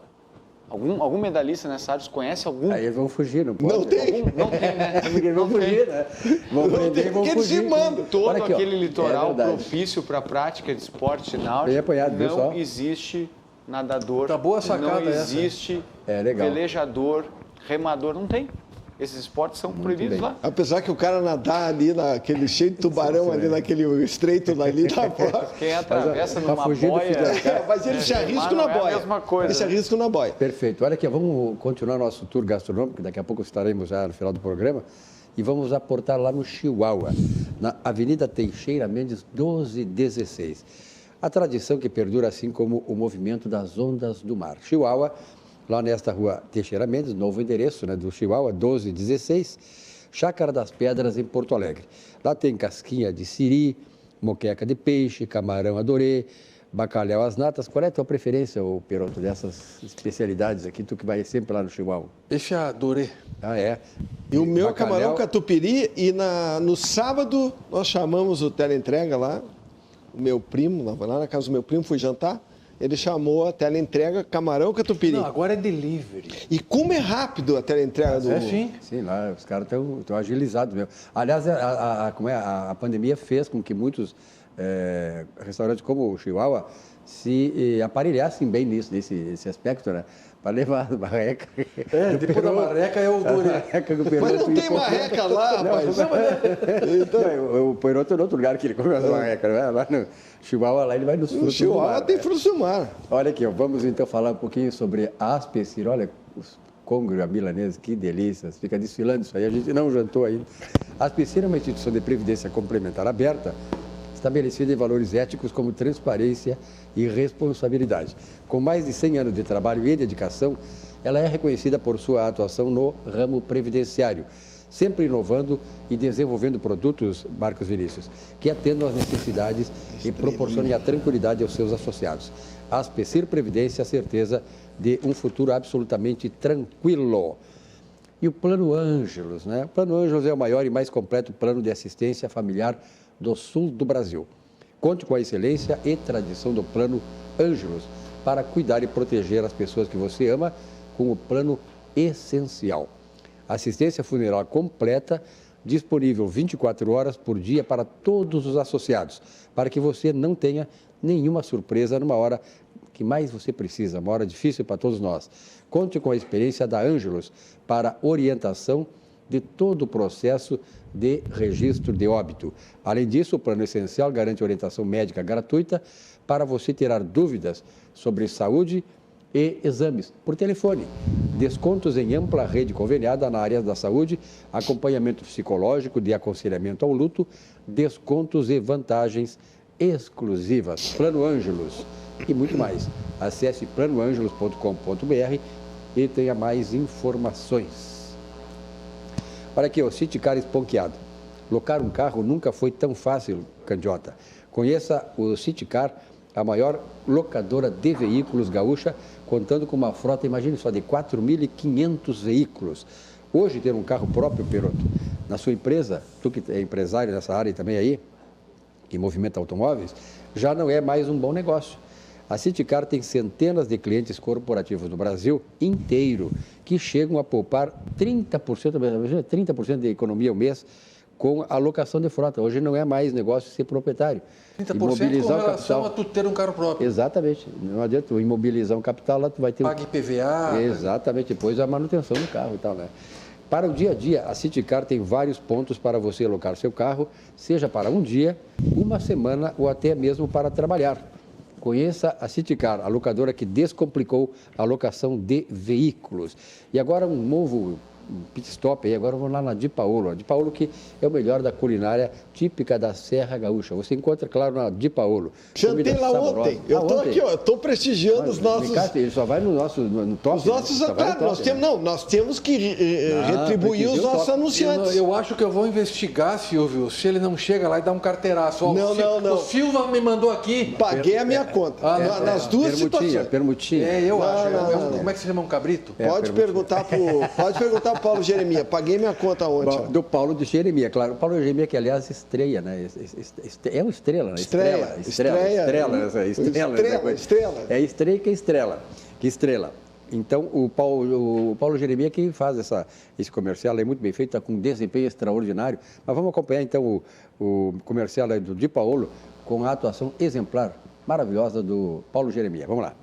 Algum medalhista nessa área, conhece algum? Aí eles vão fugir, não pode? Não tem. Não tem, né? Eles vão fugir, né? Vão prender e vão fugir. Eles se mandam. Todo aquele litoral propício para a prática de esporte náutico, não existe nadador, tá boa sacada não existe velejador, remador, não tem. Esses esportes são proibidos lá. Apesar que o cara nadar ali, naquele cheio de tubarão ali, naquele estreito ali na boia. Quem atravessa numa boia... Mas ele se arrisca na boia. É a mesma coisa. Ele se arrisca na boia. Perfeito. Olha aqui, vamos continuar nosso tour gastronômico, daqui a pouco estaremos já no final do programa, e vamos aportar lá no Chihuahua, na Avenida Teixeira Mendes, 1216. A tradição que perdura assim como o movimento das ondas do mar. Chihuahua, lá nesta rua Teixeira Mendes, novo endereço, né, do Chihuahua, 1216, Chácara das Pedras, em Porto Alegre. Lá tem casquinha de siri, moqueca de peixe, camarão adorê, bacalhau às natas. Qual é a tua preferência, Peroto, dessas especialidades aqui, tu que vai sempre lá no Chihuahua? Esse é adorê. Ah, é? E o meu camarão catupiry, e no sábado nós chamamos o teleentrega lá, o meu primo, lá na casa do meu primo, fui jantar. Ele chamou a teleentrega camarão catupiry. Não, agora é delivery. E como é rápido a teleentrega do... sim. Sim, lá os caras estão agilizados mesmo. Aliás, a pandemia fez com que muitos restaurantes como o Chihuahua se aparelhassem bem nesse aspecto, né? Para levar a marreca. Depois da marreca é o dorê. Mas não tem marreca lá, rapaz. O Peroto é no outro lugar que ele come as marrecas, né? Lá no Chihuahua, lá ele vai nos frutos do mar. Chihuahua tem frutos do mar. Olha aqui, vamos então falar um pouquinho sobre a Aspecir. Olha, os congrio, a milanesa, que delícia. Fica desfilando isso aí, a gente não jantou ainda. A Aspecir é uma instituição de previdência complementar aberta, estabelecida em valores éticos como transparência e responsabilidade. Com mais de 100 anos de trabalho e dedicação, ela é reconhecida por sua atuação no ramo previdenciário, sempre inovando e desenvolvendo produtos, Marcos Vinícius, que atendam às necessidades e proporcionem a tranquilidade aos seus associados. A Aspecir Previdência, a certeza de um futuro absolutamente tranquilo. E o Plano Ângelos, né? O Plano Ângelos é o maior e mais completo plano de assistência familiar do sul do Brasil. Conte com a excelência e tradição do Plano Ângelos para cuidar e proteger as pessoas que você ama com o plano essencial. Assistência funeral completa, disponível 24 horas por dia para todos os associados, para que você não tenha nenhuma surpresa numa hora que mais você precisa, uma hora difícil para todos nós. Conte com a experiência da Ângelos para orientação de todo o processo de registro de óbito. Além disso, o Plano Essencial garante orientação médica gratuita para você tirar dúvidas sobre saúde e exames por telefone. Descontos em ampla rede conveniada na área da saúde, acompanhamento psicológico, de aconselhamento ao luto, descontos e vantagens exclusivas. Plano Ângelos e muito mais. Acesse planoangelos.com.br e tenha mais informações. Olha aqui, o City Car esponqueado. Locar um carro nunca foi tão fácil, Candiota. Conheça o City Car, a maior locadora de veículos gaúcha, contando com uma frota, imagine só, de 4.500 veículos. Hoje, ter um carro próprio, Peroto, na sua empresa, tu que é empresário nessa área também aí, que movimenta automóveis, já não é mais um bom negócio. A Citicar tem centenas de clientes corporativos no Brasil inteiro que chegam a poupar 30% de economia ao mês com a locação de frota. Hoje não é mais negócio ser proprietário. 30% imobilizar com relação a tu ter um carro próprio. Exatamente. Não adianta tu imobilizar um capital, lá tu vai ter... Pague IPVA. Exatamente, depois a manutenção do carro e tal, né? Para o dia a dia, a Citicar tem vários pontos para você alocar seu carro, seja para um dia, uma semana ou até mesmo para trabalhar. Conheça a Citicar, a locadora que descomplicou a locação de veículos. E agora um novo pit stop aí, agora vamos lá na Di Paolo. A Di Paolo que é o melhor da culinária típica da Serra Gaúcha. Você encontra, claro, na Di Paolo. Jantei lá ontem. Eu estou aqui, ó, estou prestigiando os nossos... Ele só vai no nosso no top. Os nossos, claro, nós temos que retribuir os nossos anunciantes. Eu acho que eu vou investigar, Silvio, se ele não chega lá e dá um carteiraço. Não. O Silva me mandou aqui. Paguei a minha conta. Nas duas situações. Permutinha. Eu acho. Como é que se chama um cabrito? Pode perguntar pro Paulo Jeremias. Paguei minha conta ontem. Do Paulo de Jeremias, claro. O Paulo Jeremias que, aliás, estreia, né? É uma estrela, né? Estrela. É estreia que estrela. Então, o Paulo Jeremias que faz esse comercial, é muito bem feito, está com um desempenho extraordinário. Mas vamos acompanhar, então, o comercial aí do Di Paolo com a atuação exemplar, maravilhosa do Paulo Jeremias. Vamos lá.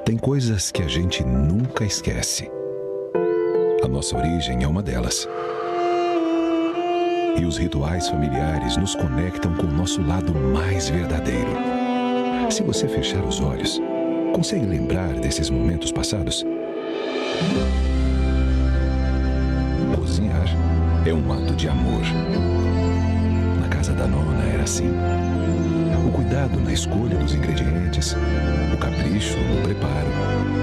Tem coisas que a gente nunca esquece. A nossa origem é uma delas. E os rituais familiares nos conectam com o nosso lado mais verdadeiro. Se você fechar os olhos, consegue lembrar desses momentos passados? Cozinhar é um ato de amor. Na casa da nona era assim. O cuidado na escolha dos ingredientes, o capricho no preparo,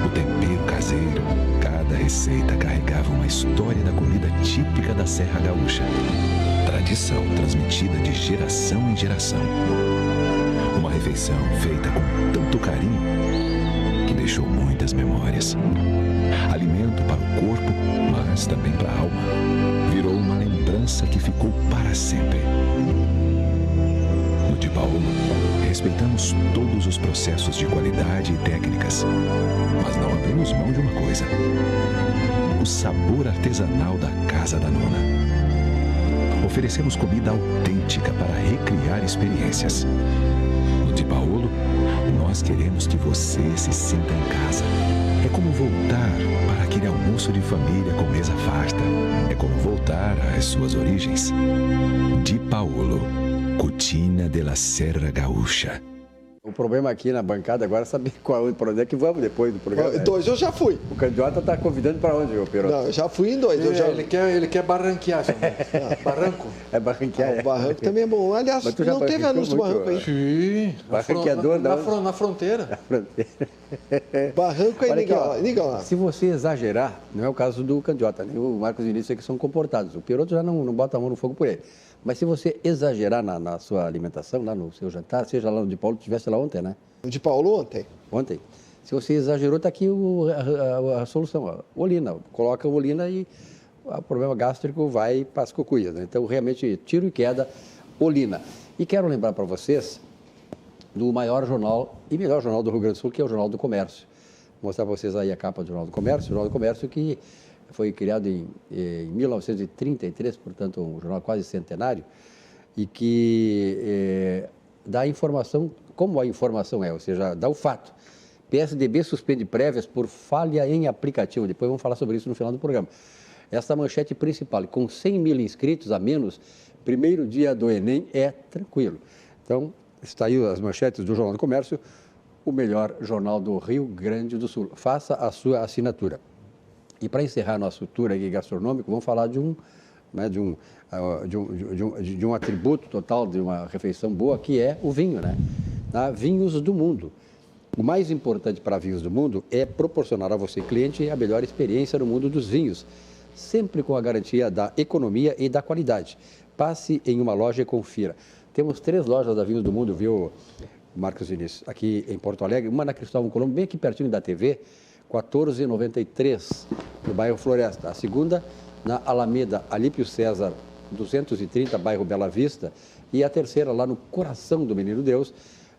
o tempero caseiro. Cada receita carregava uma história da comida típica da Serra Gaúcha. Tradição transmitida de geração em geração. Uma refeição feita com tanto carinho que deixou muitas memórias. Alimento para o corpo, mas também para a alma. Virou uma lembrança que ficou para sempre. No Di Paolo, respeitamos todos os processos de qualidade e técnicas, mas não abrimos mão de uma coisa: o sabor artesanal da Casa da Nona. Oferecemos comida autêntica para recriar experiências. No Di Paolo, nós queremos que você se sinta em casa. É como voltar para aquele almoço de família com mesa farta. É como voltar às suas origens. Di Paolo, Cucina de la Serra Gaúcha. O problema aqui na bancada agora é saber para onde é que vamos depois do programa. Dois eu já fui. O candidato está convidando para onde, meu Peroto? Não, eu já fui em dois. Ele quer barranquear. Barranco. É barranquear. O barranco também é bom. Aliás, não teve anúncio do barranco aí. Sim. Barranqueador na fronteira. Barranco aí, liga lá. Se você exagerar, não é o caso do candidato, nem o Marcos Vinícius que são comportados. O Peroto já não bota a mão no fogo por ele. Mas se você exagerar na sua alimentação, lá no seu jantar, seja lá no Di Paolo, estivesse lá ontem, né? No Di Paolo ontem. Ontem. Se você exagerou, está aqui a solução. Ó. Olina. Coloca olina e o problema gástrico vai para as cucuias. Né? Então, realmente, tiro e queda, olina. E quero lembrar para vocês do maior jornal e melhor jornal do Rio Grande do Sul, que é o Jornal do Comércio. Vou mostrar para vocês aí a capa do Jornal do Comércio. O Jornal do Comércio que foi criado em 1933, portanto, um jornal quase centenário, e que dá informação, como a informação é, ou seja, dá o fato. PSDB suspende prévias por falha em aplicativo. Depois vamos falar sobre isso no final do programa. Essa manchete principal, com 100 mil inscritos a menos, primeiro dia do Enem é tranquilo. Então, está aí as manchetes do Jornal do Comércio, o melhor jornal do Rio Grande do Sul. Faça a sua assinatura. E para encerrar nosso tour aqui gastronômico, vamos falar de um atributo total de uma refeição boa, que é o vinho, né? Vinhos do mundo. O mais importante para vinhos do mundo é proporcionar a você, cliente, a melhor experiência no mundo dos vinhos, sempre com a garantia da economia e da qualidade. Passe em uma loja e confira. Temos 3 lojas da Vinhos do Mundo, viu, Marcos Vinícius? Aqui em Porto Alegre, uma na Cristóvão Colombo, bem aqui pertinho da TV, 14,93, no bairro Floresta. A segunda, na Alameda Alípio César 230, bairro Bela Vista, e a terceira lá no coração do Menino Deus,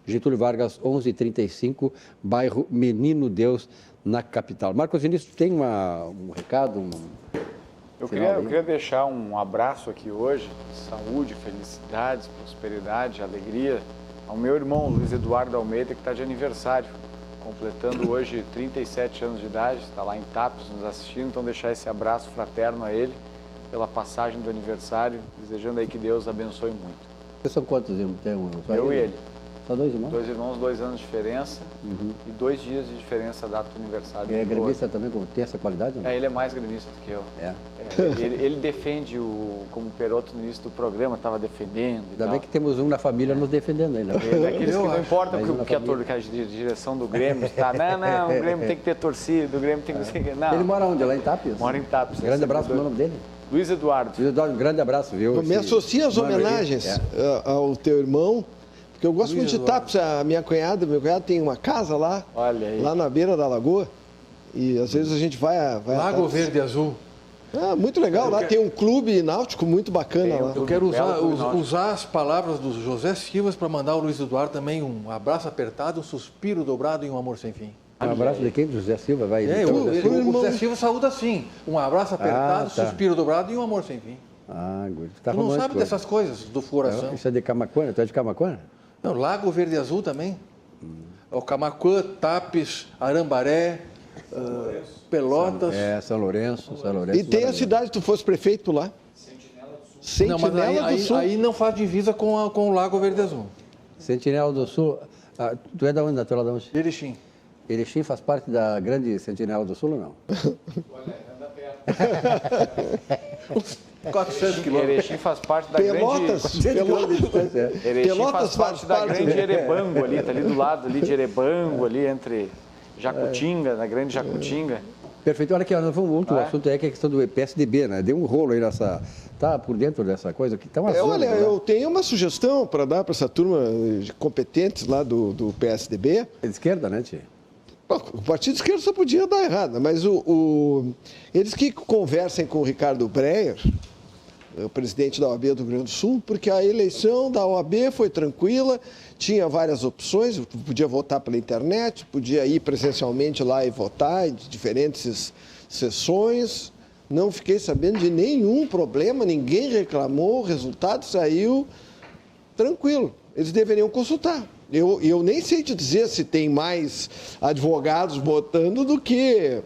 Getúlio Vargas, 1135, bairro Menino Deus, na capital. Marcos Vinícius, tem um recado? Eu queria deixar um abraço aqui hoje, saúde, felicidades, prosperidade, alegria, ao meu irmão Luiz Eduardo Almeida, que está de aniversário, completando hoje 37 anos de idade, está lá em Tapes nos assistindo, então deixar esse abraço fraterno a ele, pela passagem do aniversário, desejando aí que Deus abençoe muito. Vocês são quantos irmãos? Eu e ele. Só 2 irmãos? 2 irmãos, 2 anos de diferença e 2 dias de diferença da data do aniversário. É gremista também, tem essa qualidade? Não? Ele é mais gremista do que eu. Ele defende, como o Peroto no início do programa estava defendendo. Ainda bem que temos um na família nos defendendo ainda. Daqueles que não importa que a direção do Grêmio está. Não, o Grêmio tem que ter torcida, o Grêmio tem que ser. Não. Ele mora onde? Lá em Tapes? Mora em Tapes. Grande abraço, qual é o nome dele? Luiz Eduardo. Luiz Eduardo, um grande abraço, viu? Me associa às homenagens ao teu irmão. Porque eu gosto muito de Tapes, meu cunhado tem uma casa lá, lá na beira da lagoa, e às vezes a gente vai Lago Verde Azul. Muito legal, lá tem um clube náutico muito bacana lá. Eu quero usar as palavras do José Silvas para mandar ao Luiz Eduardo também um abraço apertado, um suspiro dobrado e um amor sem fim. Um abraço de quem? Do José Silva? Vai. O José Silva saúda assim, um abraço apertado, suspiro dobrado e um amor sem fim. Tá tu não sabe dessas coisas do coração. Isso é de Camaquã? Tu é de Camaquã? Não, Lago Verde Azul também. O Camaquã, Tapes, Arambaré, Pelotas. São Lourenço. E tem a cidade, tu fosse prefeito lá? Sentinela do Sul. Aí não faz divisa com o Lago Verde Azul. Sentinela do Sul. Tu é da onde? Tu é lá de onde? Erechim. Erechim faz parte da grande Sentinela do Sul ou não? Olha, anda perto. 400 quilômetros. Erechim faz parte da Pelotas, grande... Erechim faz parte da grande Erebango ali, está ali do lado ali de Erebango, ali entre Jacutinga, na grande Jacutinga. Perfeito. Olha aqui, outro assunto é que a questão do PSDB, né? Deu um rolo aí nessa... Tá por dentro dessa coisa que estão azul. Olha, eu tenho uma sugestão para dar para essa turma de competentes lá do PSDB. É de esquerda, né, Tia? O partido de esquerda só podia dar errado, mas eles que conversem com o Ricardo Breyer, o presidente da OAB do Rio Grande do Sul, porque a eleição da OAB foi tranquila, tinha várias opções, podia votar pela internet, podia ir presencialmente lá e votar em diferentes sessões. Não fiquei sabendo de nenhum problema, ninguém reclamou, o resultado saiu tranquilo. Eles deveriam consultar. Eu nem sei te dizer se tem mais advogados votando do que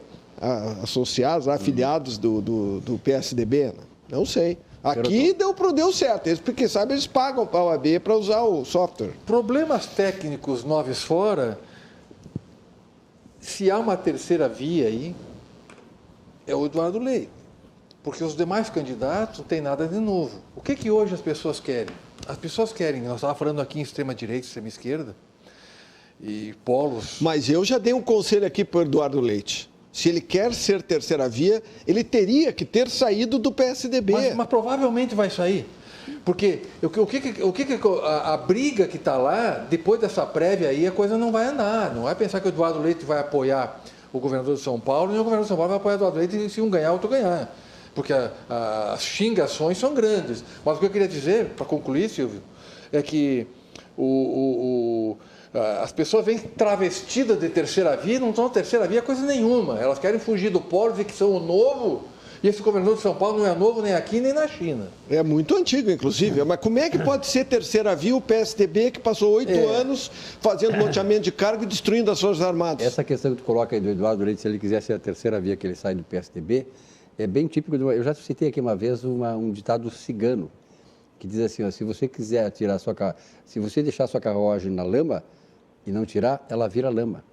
associados, afiliados do PSDB. Né? Não sei. Aqui deu certo, porque sabe, eles pagam para a OAB para usar o software. Problemas técnicos noves fora, se há uma terceira via aí, é o Eduardo Leite. Porque os demais candidatos não têm nada de novo. O que hoje as pessoas querem? As pessoas querem, nós estávamos falando aqui em extrema-direita, extrema-esquerda, e polos... Mas eu já dei um conselho aqui para o Eduardo Leite. Se ele quer ser terceira via, ele teria que ter saído do PSDB. Mas provavelmente vai sair. Porque a briga que está lá, depois dessa prévia aí, a coisa não vai andar. Não vai pensar que o Eduardo Leite vai apoiar o governador de São Paulo, nem o governador de São Paulo vai apoiar o Eduardo Leite, e se um ganhar, o outro ganhar. Porque as xingações são grandes. Mas o que eu queria dizer, para concluir, Silvio, é que as pessoas vêm travestidas de terceira via, não estão na terceira via coisa nenhuma. Elas querem fugir do polo, dizer que são o novo, e esse governador de São Paulo não é novo nem aqui nem na China. É muito antigo, inclusive. Mas como é que pode ser terceira via o PSDB que passou 8 anos fazendo loteamento de cargo e destruindo as Forças Armadas? Essa questão que tu coloca aí do Eduardo Leite, se ele quiser ser a terceira via que ele sai do PSDB, é bem típico. Eu já citei aqui uma vez um ditado cigano, que diz assim, ó, se você quiser tirar se você deixar sua carruagem na lama e não tirar, ela vira lama.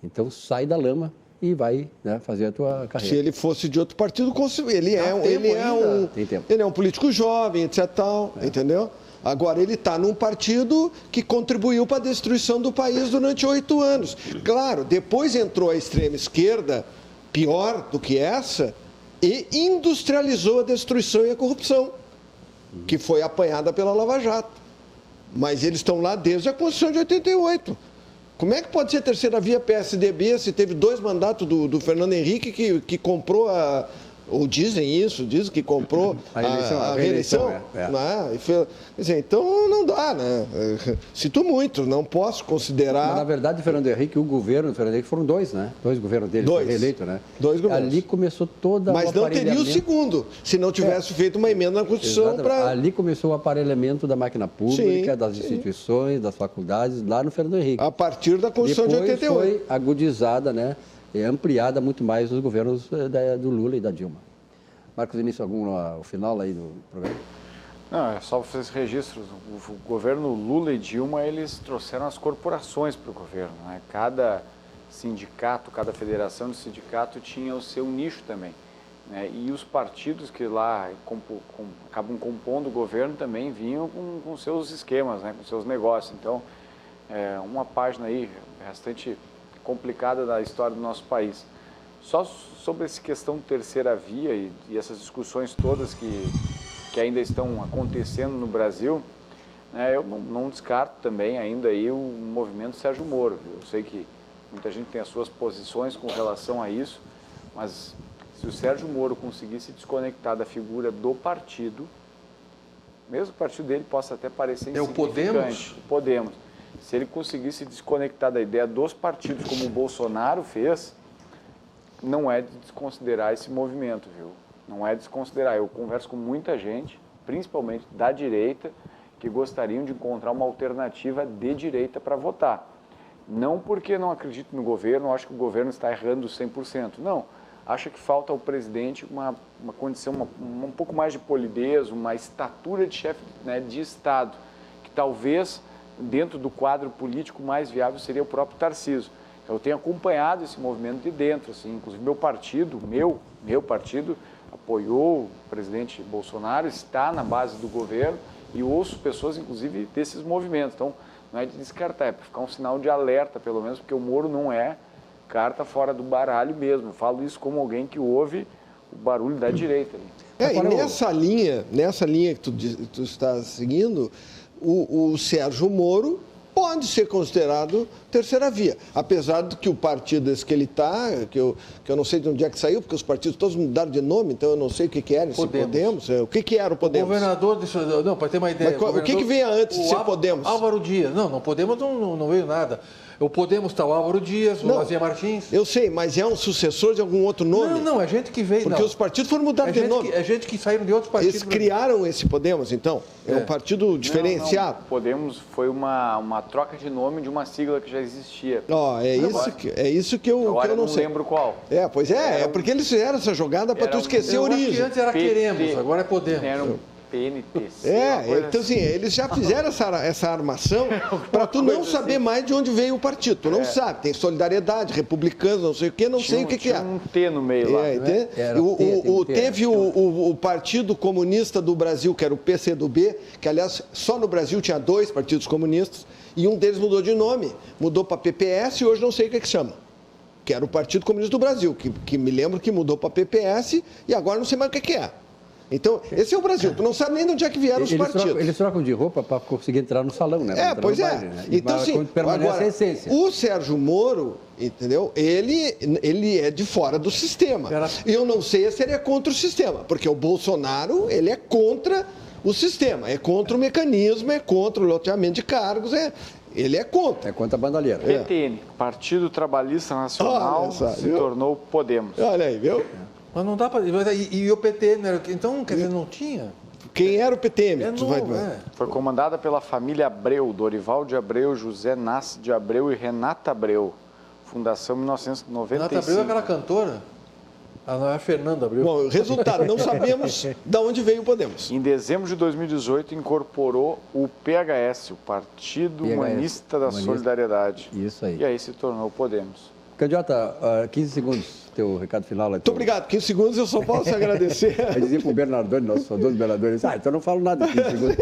Então sai da lama e vai, né, fazer a tua carreira. Se ele fosse de outro partido, ele é um político jovem, etc. Tal, entendeu? Agora, ele está num partido que contribuiu para a destruição do país durante 8 anos. Claro, depois entrou a extrema esquerda, pior do que essa, e industrializou a destruição e a corrupção, que foi apanhada pela Lava Jato. Mas eles estão lá desde a Constituição de 88. Como é que pode ser terceira via PSDB se teve 2 mandatos do Fernando Henrique que comprou ou dizem que comprou a reeleição. Né? Então não dá, né? Sinto muito, não posso considerar... Mas, na verdade, Fernando Henrique, o governo do Fernando Henrique foram dois, né? 2 governos dele reeleito, né? 2 governos. Ali começou toda Mas não teria o segundo, se não tivesse feito uma emenda na Constituição para... Ali começou o aparelhamento da máquina pública, das instituições, das faculdades, lá no Fernando Henrique. A partir da Constituição de 88. Foi agudizada, né? Ampliada muito mais nos governos do Lula e da Dilma. Marcos Vinícius, algum ao final aí do programa? Não, é só fazer esse registro. O governo Lula e Dilma, eles trouxeram as corporações para o governo, né? Cada sindicato, cada federação de sindicato tinha o seu nicho também, né? E os partidos que lá acabam compondo o governo também vinham com seus esquemas, né? Com seus negócios. Então, é uma página aí bastante complicada da história do nosso país. Só sobre essa questão de terceira via e essas discussões todas que ainda estão acontecendo no Brasil, né, eu não descarto também ainda aí o movimento Sérgio Moro. Eu sei que muita gente tem as suas posições com relação a isso, mas se o Sérgio Moro conseguir se desconectar da figura do partido, mesmo o partido dele possa até parecer insignificante, o Podemos. Se ele conseguir se desconectar da ideia dos partidos, como o Bolsonaro fez, não é de desconsiderar esse movimento, viu? Não é de desconsiderar. Eu converso com muita gente, principalmente da direita, que gostariam de encontrar uma alternativa de direita para votar. Não porque não acredito no governo, acho que o governo está errando 100%. Não, acho que falta ao presidente uma condição, um pouco mais de polidez, uma estatura de chefe, né, de Estado, que talvez dentro do quadro político mais viável seria o próprio Tarcísio. Eu tenho acompanhado esse movimento de dentro, assim, inclusive meu partido apoiou o presidente Bolsonaro, está na base do governo e ouço pessoas, inclusive, desses movimentos. Então, não é de descartar, é para ficar um sinal de alerta, pelo menos, porque o Moro não é carta fora do baralho mesmo. Eu falo isso como alguém que ouve o barulho da direita. E nessa linha que tu está seguindo, o Sérgio Moro pode ser considerado terceira via, apesar de que o partido esse que ele está, que eu não sei de onde é que saiu, porque os partidos todos mudaram de nome, então eu não sei o que era esse Podemos. O que era o Podemos? O governador, não, para ter uma ideia... Mas o que veio antes de ser Podemos? Álvaro Dias. Não, Podemos não veio nada. O Podemos está o Álvaro Dias, o Lazinha Martins. Eu sei, mas é um sucessor de algum outro nome? Não, é gente que veio... Porque os partidos foram mudando de nome. É gente que saíram de outros partidos. Eles criaram esse Podemos, então? É um partido diferenciado? Não. Podemos foi uma troca de nome de uma sigla que já existia. É isso que eu não sei. Lembro qual. Pois é porque eles fizeram essa jogada para tu esquecer a origem. Acho que antes era Queremos, agora é Podemos. Era um PNTC. Então assim, eles já fizeram essa armação para tu não saber mais de onde veio o partido. Tu não sabe, tem Solidariedade, Republicanos, não sei o quê, sei o que é. Tinha um T no meio lá. Teve o Partido Comunista do Brasil, que era o PCdoB, que aliás só no Brasil tinha 2 partidos comunistas, e um deles mudou de nome, mudou para PPS e hoje não sei o que chama. Que era o Partido Comunista do Brasil, que me lembro que mudou para PPS e agora não sei mais o que é. Então, esse é o Brasil. Tu não sabe nem de onde é que vieram os partidos. Eles trocam de roupa para conseguir entrar no salão, né? Pois é. Baile, né? Então, sim, permanece a essência. O Sérgio Moro, entendeu? Ele é de fora do sistema. E eu não sei se ele é contra o sistema, porque o Bolsonaro, ele é contra o sistema, é contra o mecanismo, é contra o loteamento de cargos, ele é contra. É contra a bandalheira. PTN, Partido Trabalhista Nacional, se tornou Podemos. Olha aí, viu? Mas não dá para... E o PT, né? Então, quer dizer, não tinha? Quem era o PTM? Foi comandada pela família Abreu, Dorival de Abreu, José Nasce de Abreu e Renata Abreu. Fundação 1995. Renata Abreu é aquela cantora? Não é a Fernanda Abreu. Bom, resultado, não sabemos de onde veio o Podemos. Em dezembro de 2018, incorporou o PHS, o Partido Humanista da Solidariedade. Isso aí. E aí se tornou o Podemos. Candiota, 15 segundos, teu recado final. Muito obrigado. 15 segundos eu só posso agradecer. Eu dizia para o Bernardoni, nosso saudoso Bernardoni, então não falo nada de 15 segundos.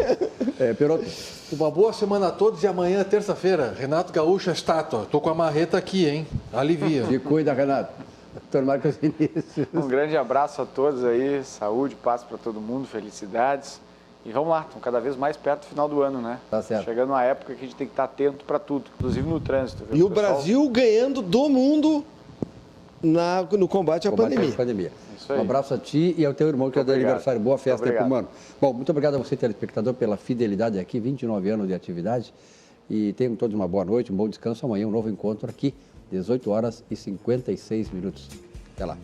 Peroto. Uma boa semana a todos e amanhã, terça-feira, Renato Gaúcho, a estátua. Estou com a marreta aqui, hein? Alivia. Se cuida, Renato. Doutor Marcos Vinícius. Um grande abraço a todos aí, saúde, paz para todo mundo, felicidades. E vamos lá, estamos cada vez mais perto do final do ano, né? Tá certo. Chegando uma época que a gente tem que estar atento para tudo, inclusive no trânsito. Viu? E o Brasil ganhando do mundo no combate à pandemia. Um abraço a ti e ao teu irmão que é do aniversário. Boa festa aí pro mano. Bom, muito obrigado a você, telespectador, pela fidelidade aqui, 29 anos de atividade. E tenham todos uma boa noite, um bom descanso. Amanhã um novo encontro aqui, 18 horas e 56 minutos. Até lá.